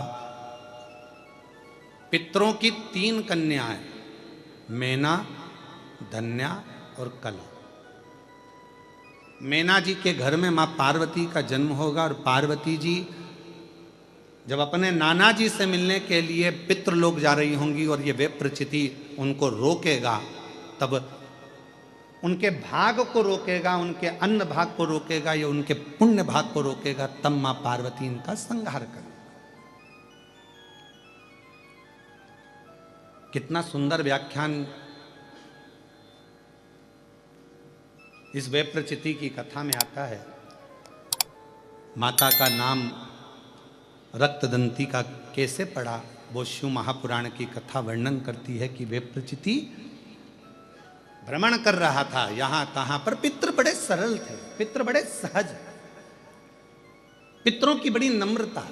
पितरों की 3 कन्याएं, मैना, धन्या और कला। मैना जी के घर में मां पार्वती का जन्म होगा और पार्वती जी जब अपने नाना जी से मिलने के लिए पितृलोक जा रही होंगी और ये वेप्रचिति उनको रोकेगा, तब उनके भाग को रोकेगा, उनके अन्न भाग को रोकेगा या उनके पुण्य भाग को रोकेगा, तब मां पार्वती इनका संहार करेगी। कितना सुंदर व्याख्यान इस वेप्रचिति की कथा में आता है। माता का नाम रक्तदंती का कैसे पड़ा, वो शिव महापुराण की कथा वर्णन करती है कि वेप्रचिति भ्रमण कर रहा था यहां तहां पर। पितृ बड़े सरल थे, पितृ बड़े सहज, पितरों की बड़ी नम्रता।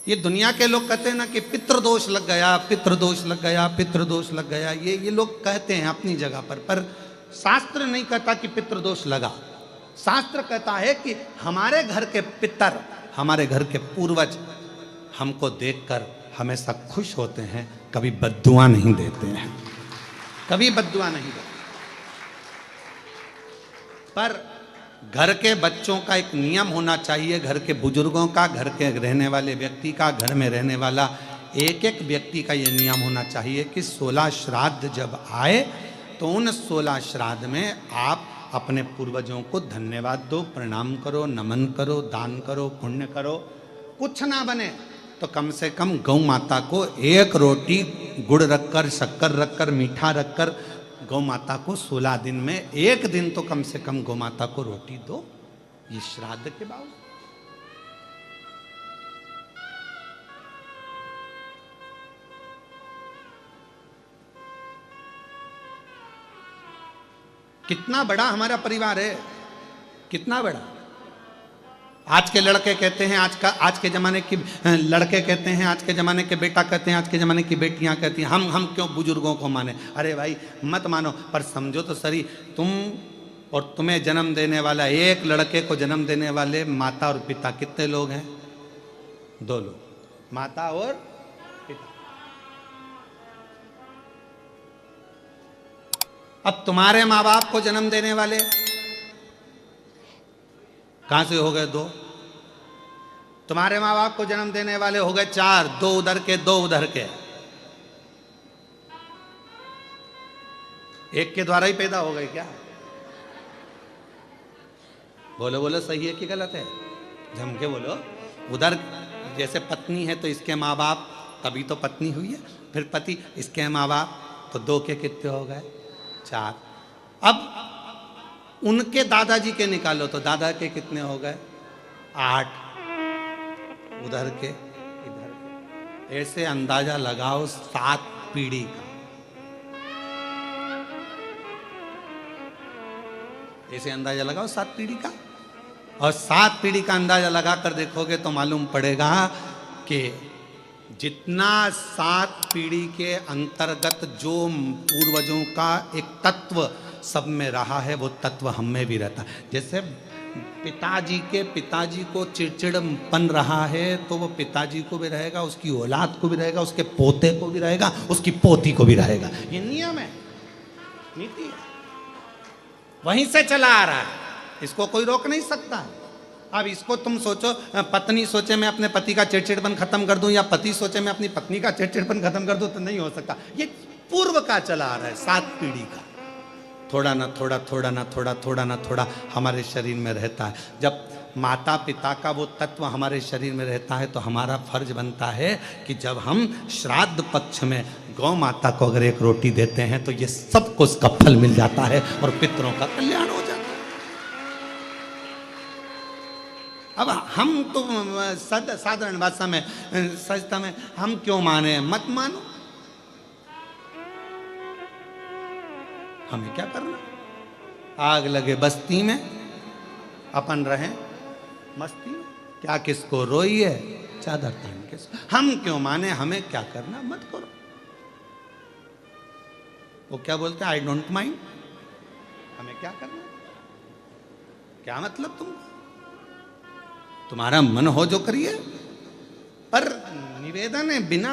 ये दुनिया के लोग कहते हैं ना कि पितृदोष लग गया, पितृदोष लग गया, पितृदोष लग गया, ये लोग कहते हैं अपनी जगह पर शास्त्र नहीं कहता कि पितृदोष लगा। शास्त्र कहता है कि हमारे घर के पितर, हमारे घर के पूर्वज हमको देखकर हमेशा खुश होते हैं, कभी बद्दुआ नहीं देते हैं, कभी बद्दुआ नहीं देते। पर घर के बच्चों का एक नियम होना चाहिए, घर के बुजुर्गों का, घर के रहने वाले व्यक्ति का, घर में रहने वाला एक एक व्यक्ति का ये नियम होना चाहिए कि 16 श्राद्ध जब आए तो उन 16 श्राद्ध में आप अपने पूर्वजों को धन्यवाद दो, प्रणाम करो, नमन करो, दान करो, पुण्य करो। कुछ ना बने तो कम से कम गौ माता को एक रोटी गुड़ रखकर, शक्कर रखकर, मीठा रखकर गौ माता को 16 दिन में एक दिन तो कम से कम गौ माता को रोटी दो, ये श्राद्ध के बावजूद। कितना बड़ा हमारा परिवार है, कितना बड़ा। आज के लड़के कहते हैं, आज के ज़माने की लड़के कहते हैं, आज के ज़माने के बेटा कहते हैं, आज के ज़माने की बेटियां कहती हैं हम क्यों बुजुर्गों को माने। अरे भाई मत मानो, पर समझो तो सही, तुम और तुम्हें जन्म देने वाला, एक लड़के को जन्म देने वाले माता और पिता कितने लोग हैं? 2 लोग, माता और पिता। अब तुम्हारे माँ बाप को जन्म देने वाले कहां से हो गए? 2। तुम्हारे माँ बाप को जन्म देने वाले हो गए 4, 2 उधर के 2 उधर के। एक के द्वारा ही पैदा हो गए क्या? बोलो बोलो, सही है कि गलत है? जम के बोलो। उधर जैसे पत्नी है तो इसके माँ बाप, तभी तो पत्नी हुई है, फिर पति, इसके माँ बाप, तो 2 के कितने हो गए? 4। अब उनके दादाजी के निकालो तो दादा के कितने हो गए? 8। उधर के, इधर के, ऐसे अंदाजा लगाओ 7 पीढ़ी का। ऐसे अंदाजा लगाओ 7 पीढ़ी का, और 7 पीढ़ी का अंदाजा लगा कर देखोगे तो मालूम पड़ेगा कि जितना 7 पीढ़ी के अंतर्गत जो पूर्वजों का एक तत्व सब में रहा है, वो तत्व हम में भी रहता है। जैसे पिताजी को चिड़चिड़पन रहा है तो वो पिताजी को भी रहेगा, उसकी औलाद को भी रहेगा, उसके पोते को भी रहेगा, उसकी पोती को भी रहेगा। ये नियम है, नीति है, वहीं से चला आ रहा है, इसको कोई रोक नहीं सकता। अब इसको तुम सोचो, पत्नी सोचे मैं अपने पति का चिड़चिड़पन खत्म कर दूं, या पति सोचे मैं अपनी पत्नी का चिड़चिड़पन खत्म कर दूं, तो नहीं हो सकता। ये पूर्व का चला आ रहा है, 7 पीढ़ी का। थोड़ा ना थोड़ा, थोड़ा ना थोड़ा, थोड़ा ना थोड़ा हमारे शरीर में रहता है। जब माता पिता का वो तत्व हमारे शरीर में रहता है तो हमारा फर्ज बनता है कि जब हम श्राद्ध पक्ष में गौ माता को अगर एक रोटी देते हैं तो ये सबको उसका फल मिल जाता है और पितरों का कल्याण हो जाता है। अब हम तो साधारण भाषा में, सजता में, हम क्यों माने? मत मानो, हमें क्या करना? आग लगे बस्ती में, अपन रहें मस्ती में, क्या किसको रोई है चादर तान के। हम क्यों माने? हमें क्या करना? मत करो। वो क्या बोलते हैं? I don't mind. हमें क्या करना? क्या मतलब तुमको? तुम्हारा मन हो जो करिए, पर निवेदन है, बिना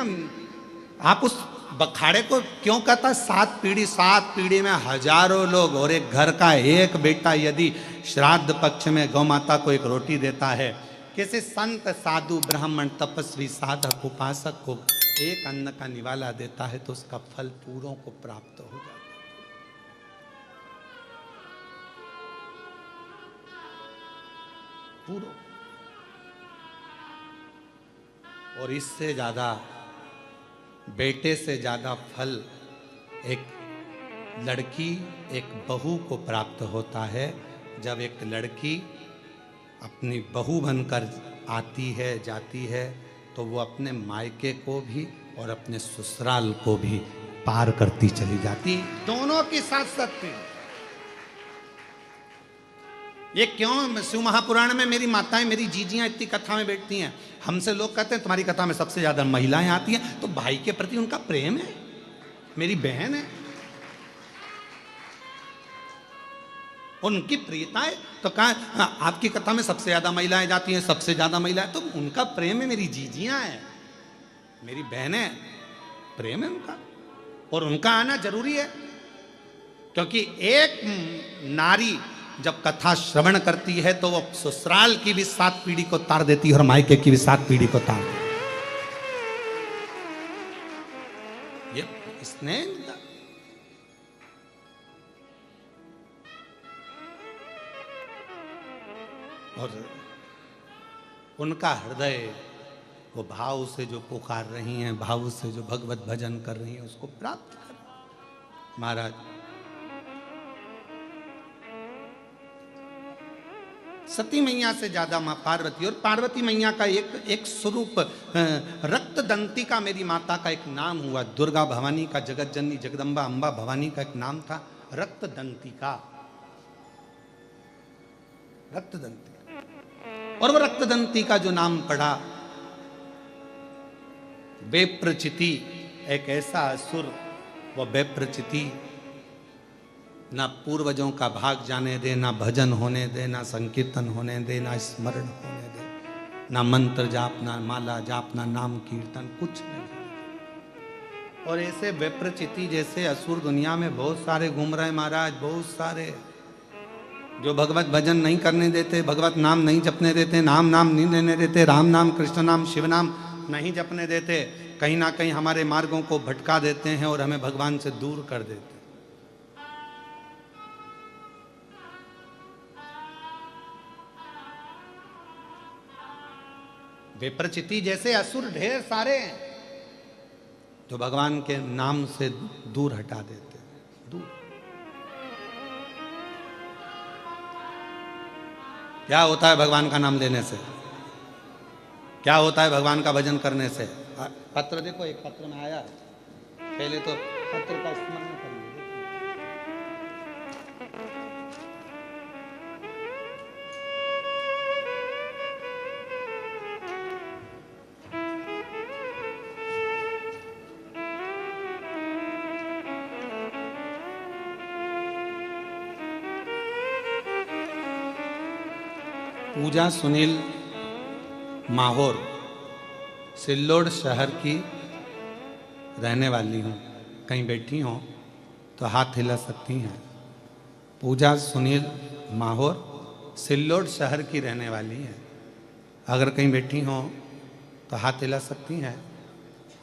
आप उस बखाड़े को क्यों कहता? 7 पीढ़ी, 7 पीढ़ी में हजारों लोग, और एक घर का एक बेटा यदि श्राद्ध पक्ष में गौ माता को एक रोटी देता है, किसी संत साधु ब्राह्मण तपस्वी साधक उपासक को एक अन्न का निवाला देता है तो उसका फल पूरों को प्राप्त हो जाता है। पूरों। और इससे ज्यादा, बेटे से ज्यादा फल एक लड़की, एक बहू को प्राप्त होता है। जब एक लड़की अपनी बहू बनकर आती है, जाती है, तो वो अपने मायके को भी और अपने ससुराल को भी पार करती चली जाती, दोनों की साथ साथ। ये क्यों? शिव महापुराण में मेरी माताएं, मेरी जीजियां इतनी कथा में बैठती हैं। हमसे लोग कहते हैं तुम्हारी कथा में सबसे ज्यादा महिलाएं आती हैं, तो भाई के प्रति उनका प्रेम है, मेरी बहन है, उनकी प्रियता है। तो कहा आपकी कथा में सबसे ज्यादा महिलाएं जाती हैं, सबसे ज्यादा महिलाएं, तो उनका प्रेम है, मेरी जीजियां हैं, मेरी बहन है, प्रेम है उनका, और उनका आना जरूरी है। क्योंकि एक नारी जब कथा श्रवण करती है तो वो ससुराल की भी 7 पीढ़ी को तार देती है और मायके की भी 7 पीढ़ी को तार देती है। स्नेह मिला। और उनका हृदय वो भाव से जो पुकार रही हैं, भाव से जो भगवत भजन कर रही हैं, उसको प्राप्त कर। महाराज सती मैया से ज्यादा मां पार्वती, और पार्वती मैया का एक स्वरूप रक्त दंतिका मेरी माता का एक नाम हुआ। दुर्गा भवानी का, जगत जननी जगदम्बा अंबा भवानी का एक नाम था रक्त दंतिका, रक्त दंतिका। और वो रक्त दंतिका जो नाम पढ़ा, बेप्रचिति एक ऐसा असुर, वो बेप्रचिति ना पूर्वजों का भाग जाने दे, ना भजन होने दे, ना संकीर्तन होने दे, ना स्मरण होने दे, ना मंत्र जाप, ना माला जाप, ना नाम कीर्तन, कुछ नहीं। और ऐसे विप्रचिति जैसे असुर दुनिया में बहुत सारे घूम रहे महाराज, बहुत सारे, जो भगवत भजन नहीं करने देते, भगवत नाम नहीं जपने देते, नाम नहीं लेने देते, राम नाम कृष्ण नाम शिव नाम नहीं जपने देते, कहीं ना कहीं हमारे मार्गों को भटका देते हैं और हमें भगवान से दूर कर देते। विप्रचिति जैसे असुर ढेर सारे हैं जो भगवान के नाम से दूर हटा देते हैं, दूर। क्या होता है भगवान का नाम लेने से? क्या होता है भगवान का भजन करने से? पत्र देखो, एक पत्र में आया, पहले तो पत्र का स्मरण करिए। पूजा सुनील माहौर, सिल्लोड शहर की रहने वाली हूँ। कहीं बैठी हों तो हाथ हिला सकती हैं। पूजा सुनील माहौर सिल्लोड शहर की रहने वाली हैं। अगर कहीं बैठी हों तो हाथ हिला सकती हैं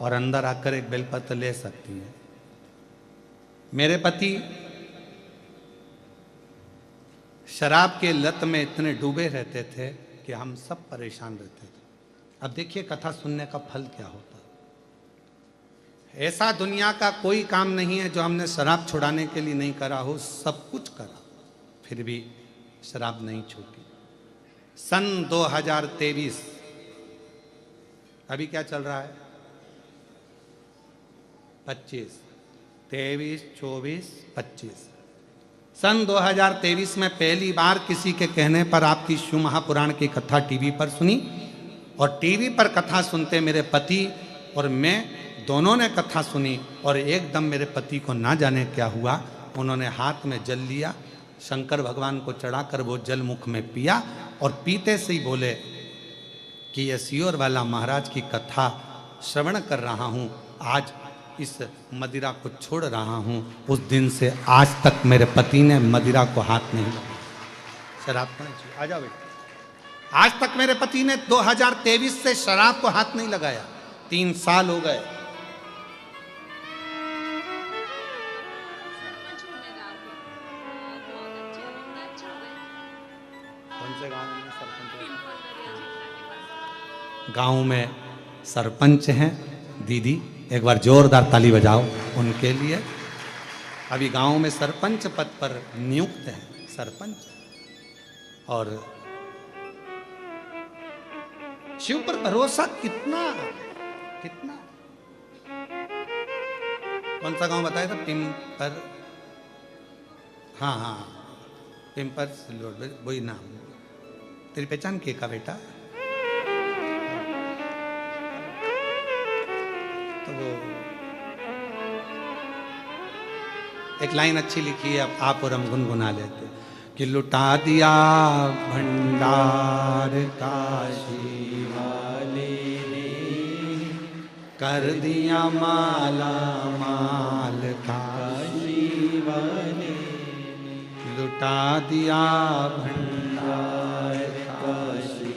और अंदर आकर एक बेलपत्र ले सकती हैं। मेरे पति शराब के लत में इतने डूबे रहते थे कि हम सब परेशान रहते थे। अब देखिए कथा सुनने का फल क्या होता है। ऐसा दुनिया का कोई काम नहीं है जो हमने शराब छुड़ाने के लिए नहीं करा हो, सब कुछ करा, फिर भी शराब नहीं छूटी। सन 2023, अभी क्या चल रहा है? 25, 23, 24, 25। सन 2023 में पहली बार किसी के कहने पर आपकी शिव महापुराण की कथा टीवी पर सुनी, और टीवी पर कथा सुनते मेरे पति और मैं दोनों ने कथा सुनी, और एकदम मेरे पति को ना जाने क्या हुआ, उन्होंने हाथ में जल लिया, शंकर भगवान को चढ़ाकर वो जल मुख में पिया, और पीते से ही बोले कि ये सियोर वाला महाराज की कथा श्रवण कर रहा हूँ, आज इस मदिरा को छोड़ रहा हूँ। उस दिन से आज तक मेरे पति ने मदिरा को हाथ नहीं लगाया। शराब को नहीं छुआ। आ जाओ बेटा। आज तक मेरे पति ने 2023 से शराब को हाथ नहीं लगाया। 3 साल हो गए। कौन से गांव में सरपंच? गांव में सरपंच हैं दीदी, एक बार जोरदार ताली बजाओ उनके लिए। अभी गांव में सरपंच पद पर नियुक्त है सरपंच, और शिव पर भरोसा कितना कितना। कौन सा गांव बताया था? पिंपर, हाँ हाँ पिंपर सिल्लोड, वही नाम। तेरी पहचान के का बेटा? तो वो एक लाइन अच्छी लिखी है, आप और हम गुनगुना लेते कि लुटा दिया भंडार काशी वाले ने, कर दिया माला माल काशी वाले, लुटा दिया भंडार काशी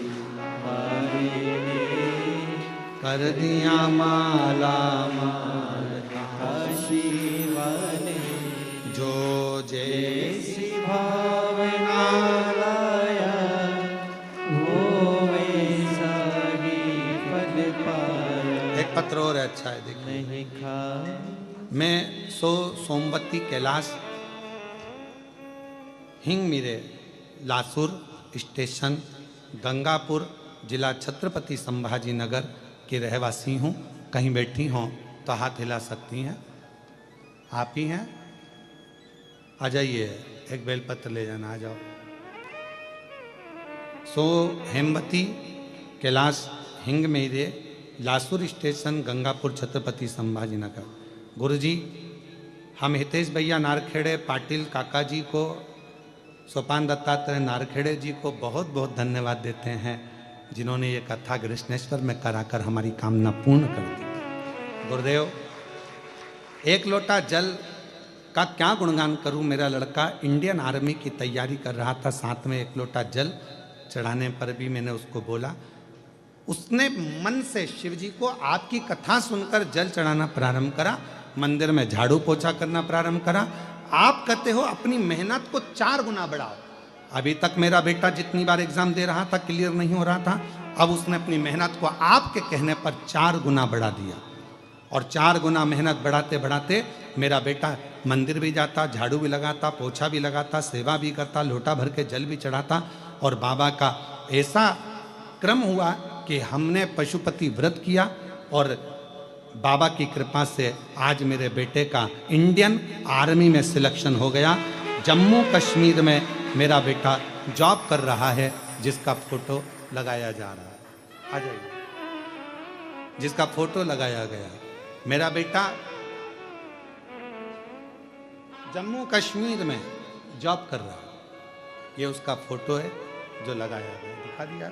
वाले ने, कर दिया माला माल काशी पत्र और अच्छा है, देखिए। नहीं खा मैं सोमवती कैलाश हिंग मिरे लासुर स्टेशन गंगापुर जिला छत्रपति संभाजी नगर की रहवासी हूँ। कहीं बैठी हों तो हाथ हिला सकती हैं। आप ही हैं? आ जाइए, एक बेलपत्र ले जाना, आ जाओ। हेमवती कैलाश हिंग मेरे लासुर स्टेशन गंगापुर छत्रपति संभाजी नगर। गुरुजी, हम हितेश भैया नारखेड़े पाटिल काका जी को, सोपान दत्तात्रेय नारखेड़े जी को बहुत बहुत धन्यवाद देते हैं, जिन्होंने ये कथा कृष्णेश्वर में कराकर हमारी कामना पूर्ण कर दी। गुरुदेव, एक लोटा जल का क्या गुणगान करूं। मेरा लड़का इंडियन आर्मी की तैयारी कर रहा था, साथ में एक लोटा जल चढ़ाने पर भी मैंने उसको बोला, उसने मन से शिव जी को आपकी कथा सुनकर जल चढ़ाना प्रारंभ करा, मंदिर में झाड़ू पोछा करना प्रारंभ करा। आप कहते हो अपनी मेहनत को 4 गुना बढ़ाओ। अभी तक मेरा बेटा जितनी बार एग्जाम दे रहा था क्लियर नहीं हो रहा था, अब उसने अपनी मेहनत को आपके कहने पर 4 गुना बढ़ा दिया। और 4 गुना मेहनत बढ़ाते बढ़ाते मेरा बेटा मंदिर भी जाता, झाड़ू भी लगाता, पोछा भी लगाता, सेवा भी करता, लोटा भर के जल भी चढ़ाता। और बाबा का ऐसा क्रम हुआ कि हमने पशुपति व्रत किया और बाबा की कृपा से आज मेरे बेटे का इंडियन आर्मी में सिलेक्शन हो गया। जम्मू कश्मीर में मेरा बेटा जॉब कर रहा है, जिसका फोटो लगाया जा रहा है। आ जाइए, जिसका फोटो लगाया गया। मेरा बेटा जम्मू कश्मीर में जॉब कर रहा है, ये उसका फोटो है जो लगाया गया। दिखा दिया,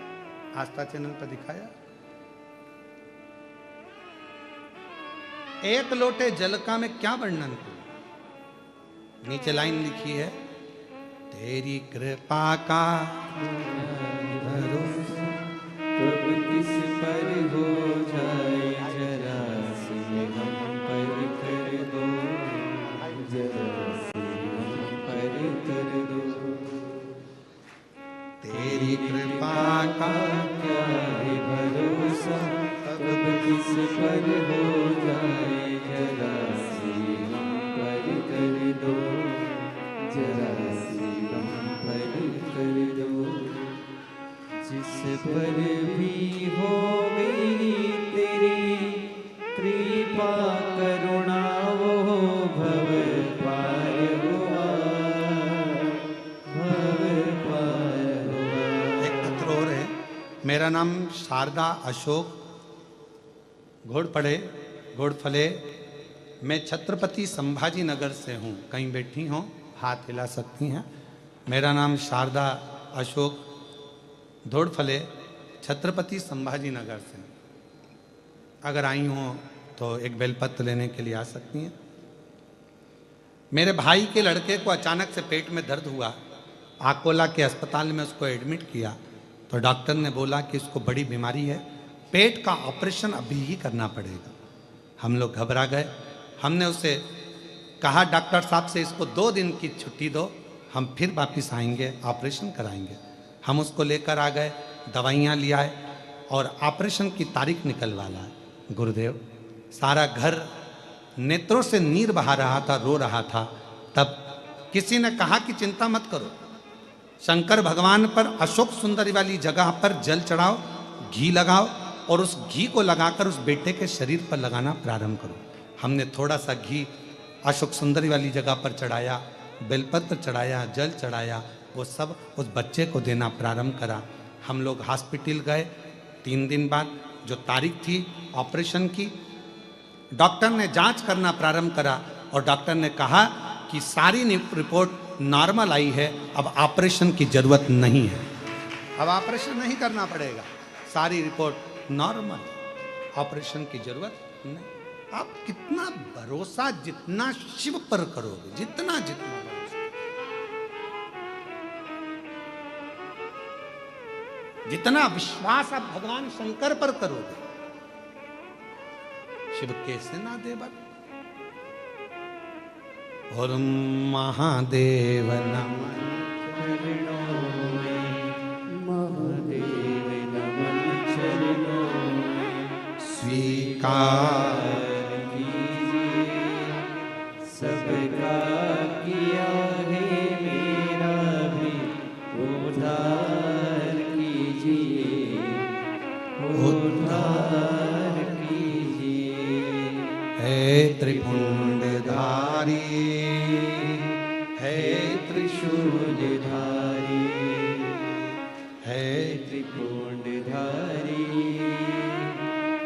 आस्था चैनल पर दिखाया। एक लोटे जल का मैं क्या वर्णन करूं। नीचे लाइन लिखी है, तेरी कृपा का भरोसा कब किस पर हो जाए, जरा सी हम पर कर दो, जरा सी हम पर कर दो। तेरी कृपा का क्या है भरोसा, कब किस पर हो जाए, जरा सी हम पर कर दो, जरा सी हम पर कर दो। जिस पर भी हो मेरी तेरी कृपा करुणा, वो भव पार हुआ, भव पार हुआ। एक पत्र और है। मेरा नाम शारदा अशोक घोड़फले, मैं छत्रपति संभाजी नगर से हूँ। कहीं बैठी हों हाथ हिला सकती हैं। मेरा नाम शारदा अशोक घोड़फले, छत्रपति संभाजी नगर से। अगर आई हों तो एक बेलपत्र लेने के लिए आ सकती हैं। मेरे भाई के लड़के को अचानक से पेट में दर्द हुआ, आकोला के अस्पताल में उसको एडमिट किया तो डॉक्टर ने बोला कि इसको बड़ी बीमारी है, पेट का ऑपरेशन अभी ही करना पड़ेगा। हम लोग घबरा गए। हमने उसे कहा डॉक्टर साहब से इसको 2 दिन की छुट्टी दो, हम फिर वापस आएंगे, ऑपरेशन कराएंगे। हम उसको लेकर आ गए, दवाइयाँ ले आए और ऑपरेशन की तारीख निकलवा लाए। गुरुदेव, सारा घर नेत्रों से नीर बहा रहा था, रो रहा था। तब किसी ने कहा कि चिंता मत करो, शंकर भगवान पर अशोक सुंदरी वाली जगह पर जल चढ़ाओ, घी लगाओ और उस घी को लगाकर उस बेटे के शरीर पर लगाना प्रारंभ करो। हमने थोड़ा सा घी अशोक सुंदरी वाली जगह पर चढ़ाया, बेलपत्र चढ़ाया, जल चढ़ाया, वो सब उस बच्चे को देना प्रारंभ करा। हम लोग हॉस्पिटल गए। 3 दिन बाद जो तारीख थी ऑपरेशन की, डॉक्टर ने जांच करना प्रारंभ करा और डॉक्टर ने कहा कि सारी रिपोर्ट नॉर्मल आई है, अब ऑपरेशन की जरूरत नहीं है, अब ऑपरेशन नहीं करना पड़ेगा, सारी रिपोर्ट नॉर्मल, ऑपरेशन की जरूरत नहीं। आप कितना भरोसा जितना शिव पर करोगे, जितना जितना भरोसा, जितना विश्वास आप भगवान शंकर पर करोगे, शिव कैसे ना दे बल। और महादेव नमः चरणों में, महादेव नमन चरणों में, स्वीकार सबका किया है मेरा भी उद्धार कीजिए, उद्धार कीजिए। हे त्रिपुंडधारी, हे त्रिशूलधारी, हे त्रिपुंडधारी,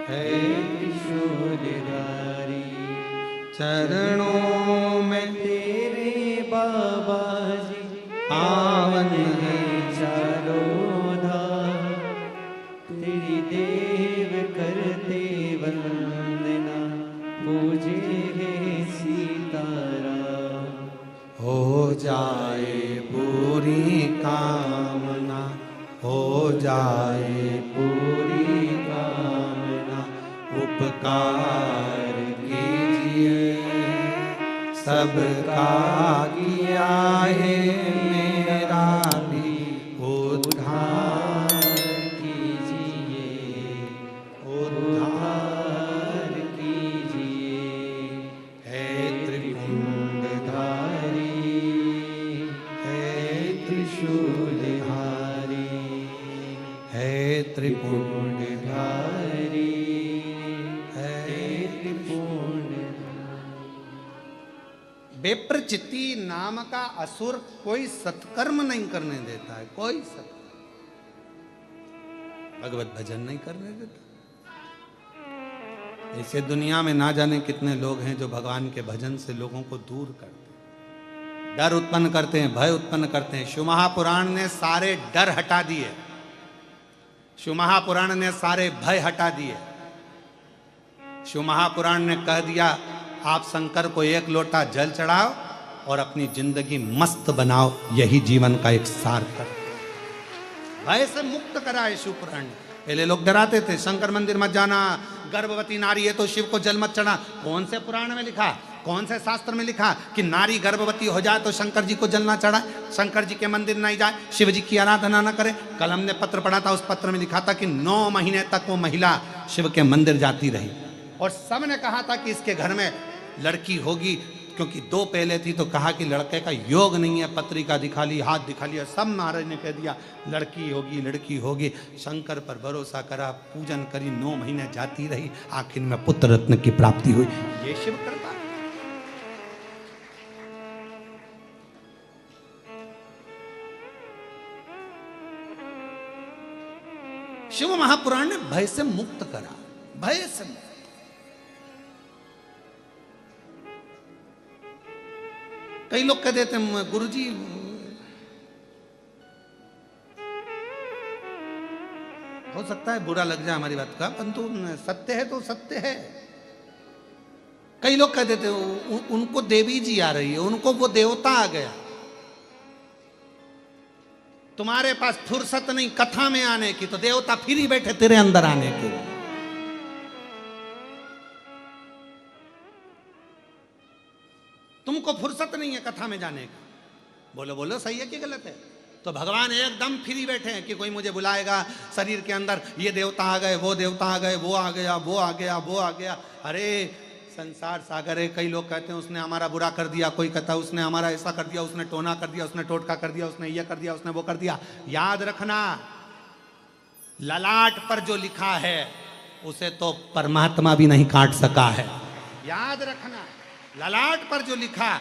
हे त्रिशूलधारी। चरणों में तेरे बाबा जी पावन है चारों धाम, तेरी देव करते वंदना, पूजे है सीताराम। हो जाए पूरी कामना, हो जाए पूरी कामना, उपकार कीजिए सबका किया है मेरा भी उद्धार कीजिए, उद्धार कीजिए। है त्रिपुंडधारी, है त्रिशूलधारी, है त्रिपुंडधारी, है त्रिपुंडधारी। बेप्रचिति नाम का असुर कोई सत्कर्म नहीं करने देता है, कोई सत्कर्म, भगवत भजन नहीं करने देता। ऐसे दुनिया में ना जाने कितने लोग हैं जो भगवान के भजन से लोगों को दूर करते हैं, डर उत्पन्न करते हैं, भय उत्पन्न करते हैं। शिव महापुराण ने सारे डर हटा दिए, शिव महापुराण ने सारे भय हटा दिए। शिव महापुराण ने कह दिया आप शंकर को एक लोटा जल चढ़ाओ और अपनी जिंदगी मस्त बनाओ, यही जीवन का एक सार्थक। भय से मुक्त कराए शिव पुराण ने। पहले लोग डराते थे, शंकर मंदिर मत जाना, गर्भवती नारी है तो शिव को जल मत चढ़ा। कौन से पुराण में लिखा, कौन से शास्त्र में लिखा कि नारी गर्भवती हो जाए तो शंकर जी को जल ना चढ़ाए, शंकर जी के मंदिर नहीं जाए, शिव जी की आराधना न करे? कल हमने पत्र पढ़ा था, उस पत्र में लिखा था कि 9 महीने तक वो महिला शिव के मंदिर जाती रही और सब ने कहा था कि इसके घर में लड़की होगी, क्योंकि 2 पहले थी तो कहा कि लड़के का योग नहीं है, पत्रिका दिखा ली, हाथ दिखा लिया, सब महाराज ने कह दिया लड़की होगी, लड़की होगी। शंकर पर भरोसा करा, पूजन करी, 9 महीने जाती रही, आखिर में पुत्र रत्न की प्राप्ति हुई। ये शिव कृपा। शिव महापुराण ने भय से मुक्त करा, भय से मुक्त। कई लोग कह देते हैं गुरुजी हो सकता है बुरा लग जाए हमारी बात का, परंतु सत्य है तो सत्य है। कई लोग कह देते हैं उनको देवी जी आ रही है, उनको वो देवता आ गया, तुम्हारे पास फुर्सत नहीं कथा में आने की, तो देवता फिर ही बैठे तेरे अंदर आने के लिए। तुमको फुर्सत नहीं है कथा में जाने का। बोलो बोलो, सही है कि गलत है? तो भगवान एकदम फ्री बैठे हैं कि कोई मुझे बुलाएगा, शरीर के अंदर ये देवता आ गए, वो देवता आ गए, वो आ गया, वो आ गया, वो आ गया। अरे संसार सागर है। कई लोग कहते हैं उसने हमारा बुरा कर दिया, कोई कहता है उसने हमारा ऐसा कर दिया, उसने टोना कर दिया, उसने टोटका कर दिया, उसने ये कर दिया, उसने वो कर दिया। याद रखना, ललाट पर जो लिखा है उसे तो परमात्मा भी नहीं काट सका है। याद रखना, ललाट पर जो लिखा,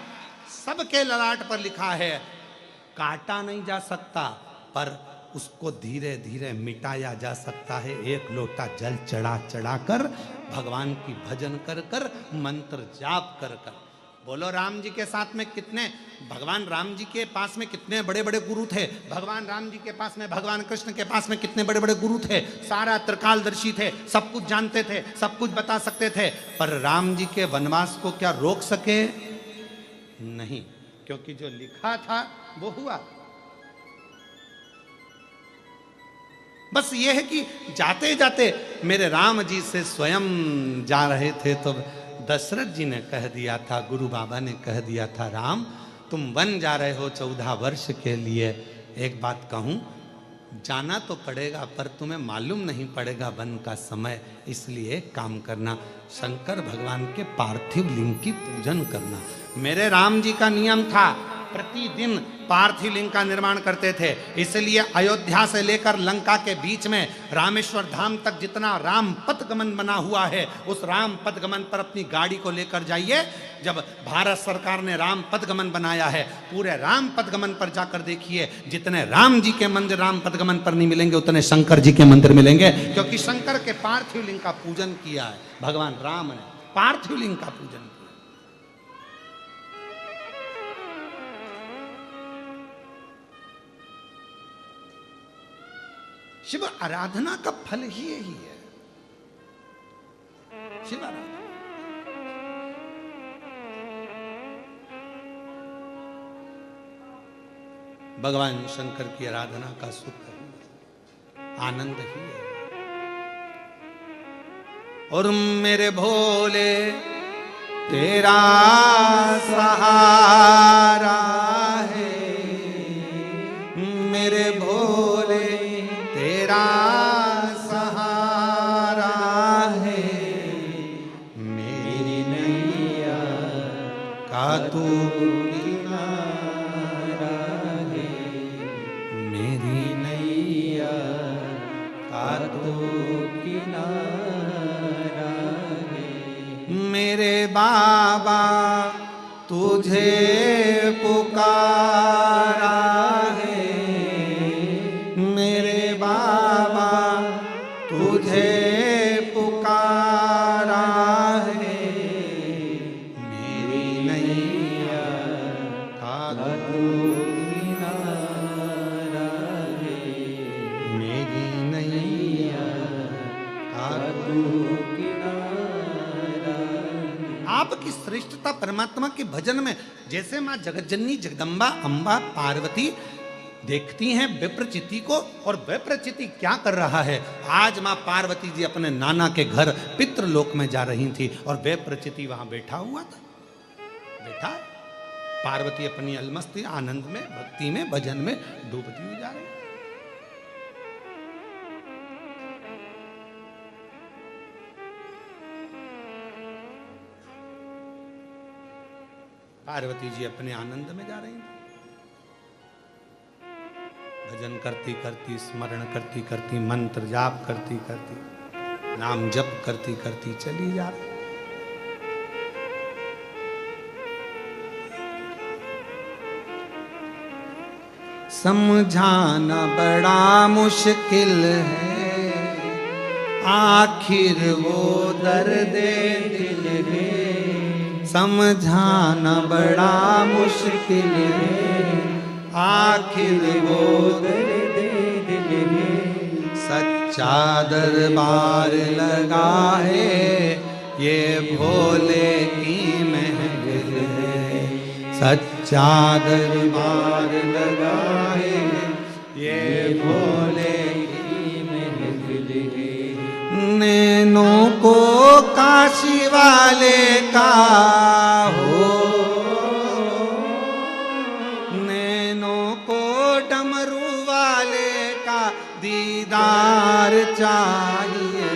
सबके ललाट पर लिखा है, काटा नहीं जा सकता, पर उसको धीरे धीरे मिटाया जा सकता है। एक लोटा जल चढ़ा चढ़ा कर, भगवान की भजन कर कर, मंत्र जाप कर कर। बोलो राम जी के साथ में कितने, भगवान राम जी के पास में कितने बड़े बड़े गुरु थे। भगवान राम जी के पास में, भगवान कृष्ण के पास में कितने बड़े बड़े गुरु थे। सारा त्रिकालदर्शी थे, सब कुछ जानते थे, सब कुछ बता सकते थे। पर राम जी के वनवास को क्या रोक सके? नहीं, क्योंकि जो लिखा था वो हुआ। बस ये है कि जाते जाते मेरे राम जी से स्वयं जा रहे थे तो दशरथ जी ने कह दिया था, गुरु बाबा ने कह दिया था, राम तुम वन जा रहे हो 14 वर्ष के लिए, एक बात कहूं, जाना तो पड़ेगा, पर तुम्हें मालूम नहीं पड़ेगा वन का समय। इसलिए काम करना, शंकर भगवान के पार्थिव लिंग की पूजन करना। मेरे राम जी का नियम था, प्रतिदिन पार्थिव लिंग का निर्माण करते थे। इसलिए अयोध्या से लेकर लंका के बीच में रामेश्वर धाम तक जितना राम पथगमन बना हुआ है, उस राम पथगमन पर अपनी गाड़ी को लेकर जाइए। जब भारत सरकार ने राम पथगमन बनाया है, पूरे राम पथगमन पर जाकर देखिए, जितने राम जी के मंदिर राम पथगमन पर नहीं मिलेंगे, उतने शंकर जी के मंदिर मिलेंगे। क्योंकि शंकर के पार्थिव लिंग का पूजन किया है भगवान राम ने, पार्थिव लिंग का पूजन किया। शिव आराधना का फल ही यही है, शिव आराधना। भगवान शंकर की आराधना का सुख आनंद ही है। और मेरे भोले तेरा सहारा है, मेरे भोले तेरा सहारा है, मेरी नैया का तू किनारा है, मेरी नैया का तू किनारा है। मेरे बाबा तुझे पुकारा है, मेरे बाबा तुझे पुकारा है, मेरी नैया का तू किनारा है, मेरी नैया का तू किनारा। आपकी श्रेष्ठता परमात्मा के भजन में, जैसे माँ जगतजननी जगदम्बा अम्बा पार्वती देखती हैं विप्रचिति को, और विप्रचिति क्या कर रहा है। आज माँ पार्वती जी अपने नाना के घर पितृलोक में जा रही थी और विप्रचिति वहां बैठा हुआ था, बैठा। पार्वती अपनी अलमस्ती आनंद में, भक्ति में, भजन में डूबती हुई जा रही। पार्वती जी अपने आनंद में जा रही थी, भजन करती करती, स्मरण करती करती, मंत्र जाप करती करती, नाम जप करती करती चली जा रही। समझाना बड़ा मुश्किल है, आखिर वो दर्द दिल है। समझाना बड़ा मुश्किल है, आखिर वो दर्द दिल है। सच्चा दरबार लगा है, ये भोले की महफिल है। सच्चा दरबार लगा है, ये भोले की महफिल है। नैनों को काशी वाले का हो, नैनों को डमरू वाले का दीदार चाहिए।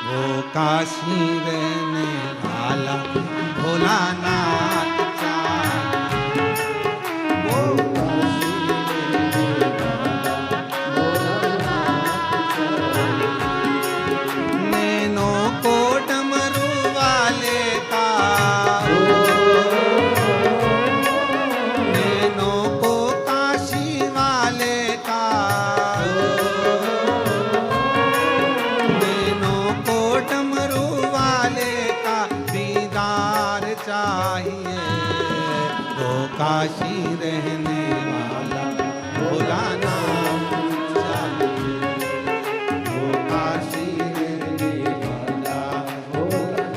वो काशी रहने वाला भोलानाथ चाहिए। वो काशी रहने वाला भोलानाथ चाहिए। नैनों को डमरू वाले का, नैनों को काशी वाले का, नैनों को डमरू वाले का दीदार चाहिए। वो काशी रहने वाला भोलानाथ चाहिए। वो काशी रहने वाला भोलानाथ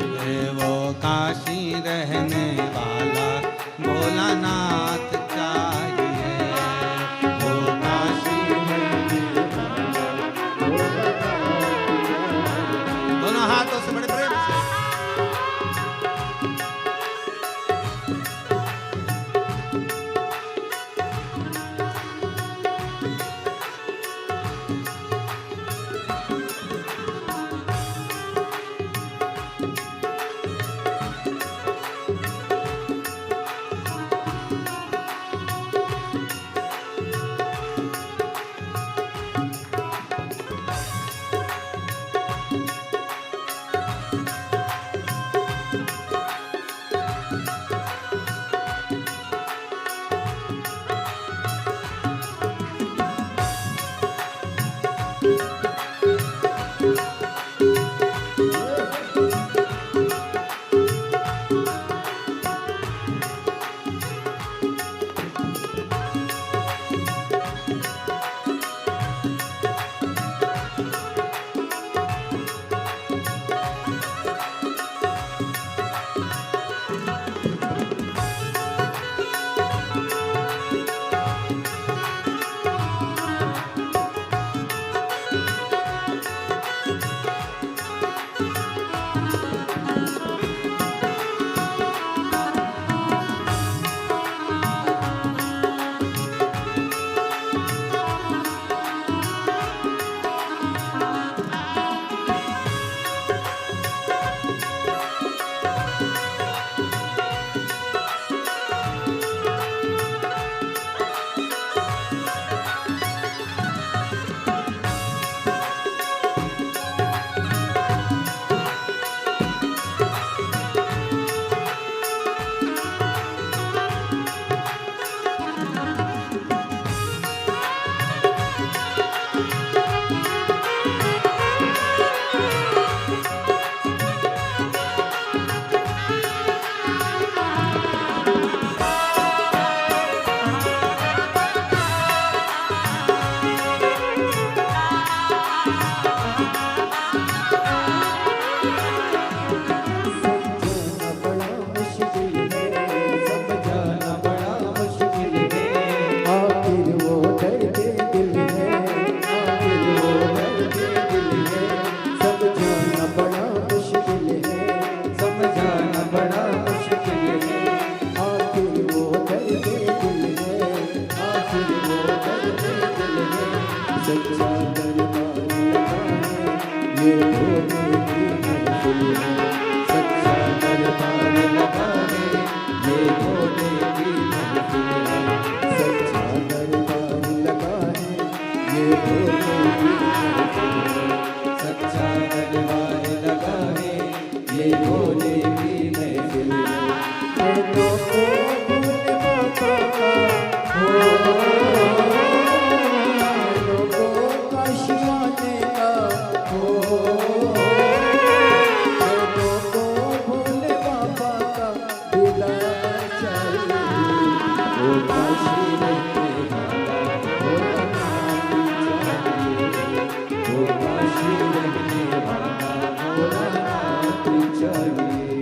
चाहिए। वो काशी रहने वाला भोलानाथ चाहिए। वो काशी रहने वाला भोलानाथ। दोनों हाथों से बड़े प्रेम से सच्चा दरबार लगा है ये भोले की महफिल है। सच्चा दरबार लगा है ये भोले की महफिल है। सच्चा दरबार लगा है ये भोले की महफिल है। सच्चा दरबार लगा है ये भोले की महफिल है। भोलों को भोले बाबा का हो, लोगों का शिवाने का हो, भोलों को भोले बाबा का दीदार चाहिए। वो काशी रहने वाला भोलानाथ चाहिए। वो काशी रहने वाला भोलानाथ चाहिए।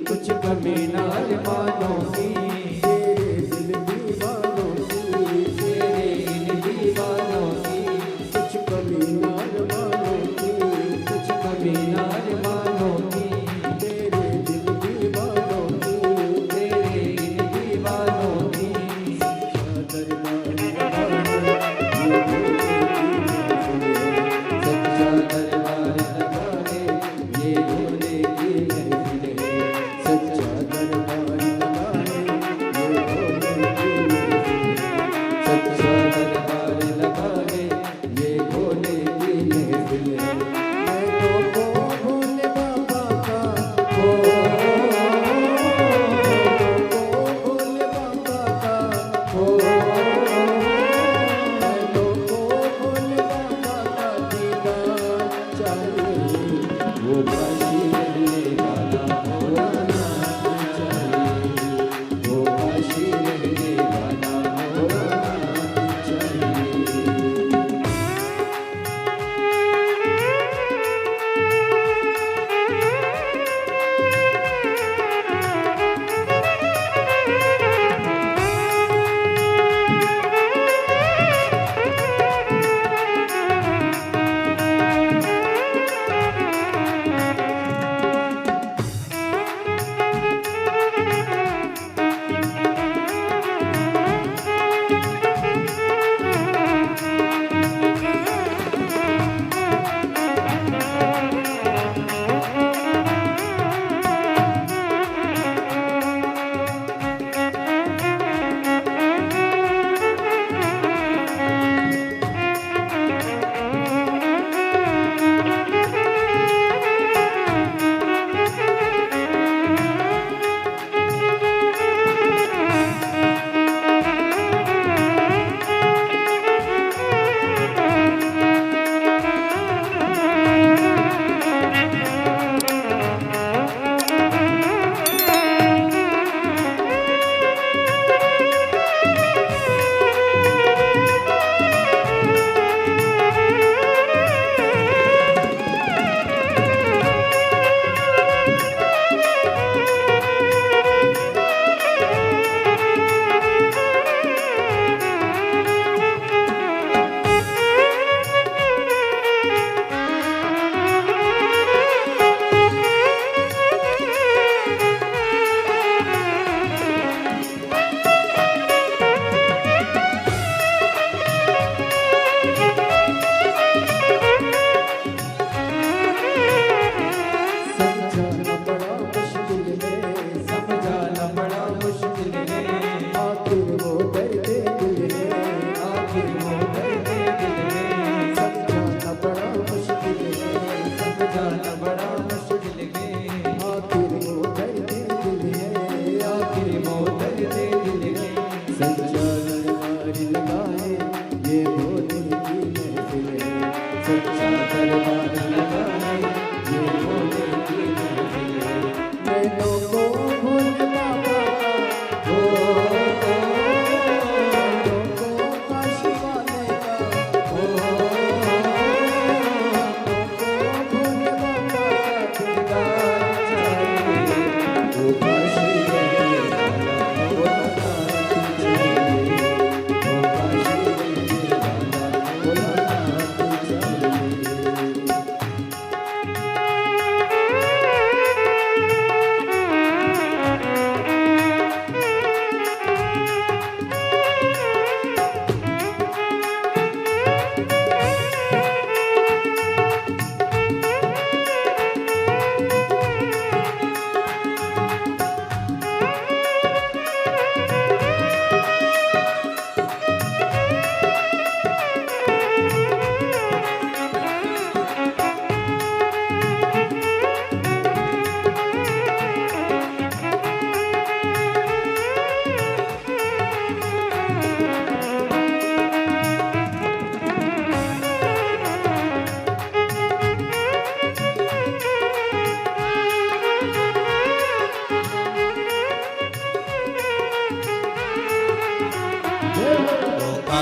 कुछ कमी ना अरमानों की, तेरे दिल दीवानों की, तेरे इन दीवानों की। कुछ कमी ना अरमानों की, कुछ कमी ना अरमानों की, तेरे दिल दीवानों की, तेरे इन दीवानों की। सच्चा दरबार लगा है ये भोले की महफिल है। सच्चा दरबार लगा है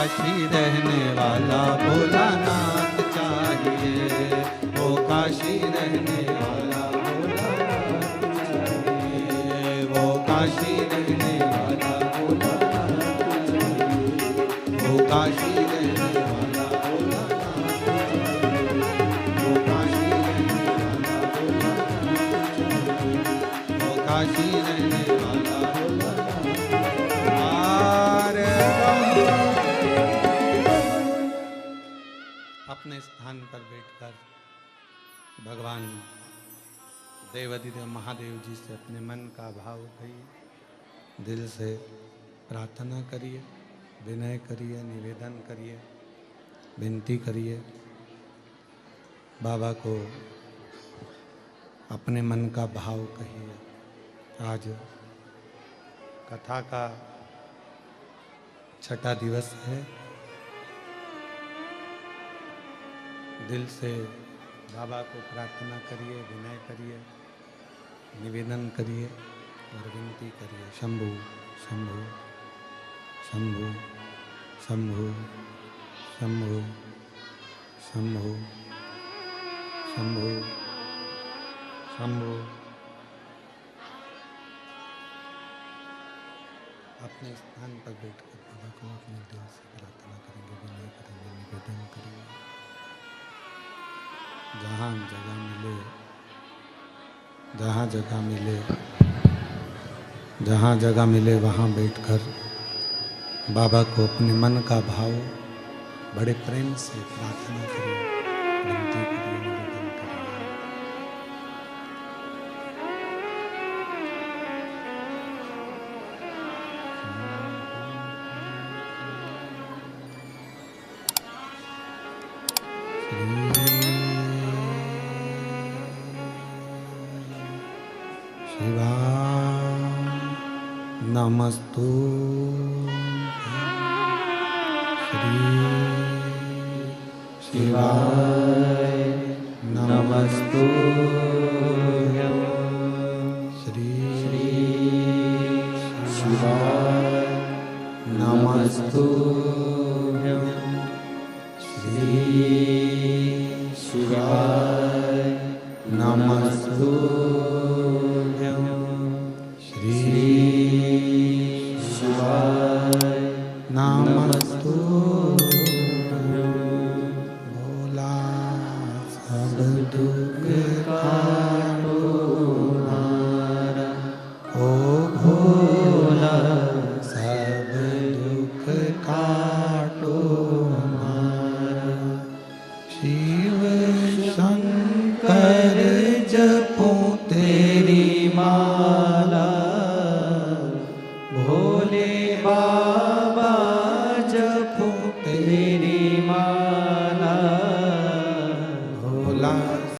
काशी रहने वाला भोलानाथ चाहिए, वो काशी रहने वाला भोलानाथ चाहिए, वो काशी रहने वाला भोलानाथ चाहिए, वो काशी रहने वाला भोलानाथ चाहिए, वो काशी रहने वाला भोलानाथ चाहिए, वो काशी रहने वाला अपने स्थान पर बैठकर भगवान देवाधिदेव महादेव जी से अपने मन का भाव कहिए, दिल से प्रार्थना करिए, विनय करिए, निवेदन करिए, विनती करिए। बाबा को अपने मन का भाव कहिए। आज कथा का छठा दिवस है। दिल से बाबा को प्रार्थना करिए, विनय करिए, निवेदन करिए और विनती करिए। शंभु शंभु शंभु शंभु शंभु शंभु शंभु शंभु। अपने स्थान पर बैठकर बाबा को अपने दिल से प्रार्थना करेंगे, विनय करेंगे, निवेदन करेंगे। जहाँ जगह मिले, जहाँ जगह मिले, जहाँ जगह मिले वहाँ बैठकर बाबा को अपने मन का भाव बड़े प्रेम से प्रार्थना करिए, विनती करिए, निवेदन करिए। शिवा नमस्तु श्री शिवाय नमस्तु श्री शिवाय नमस्तु श्री शिवाय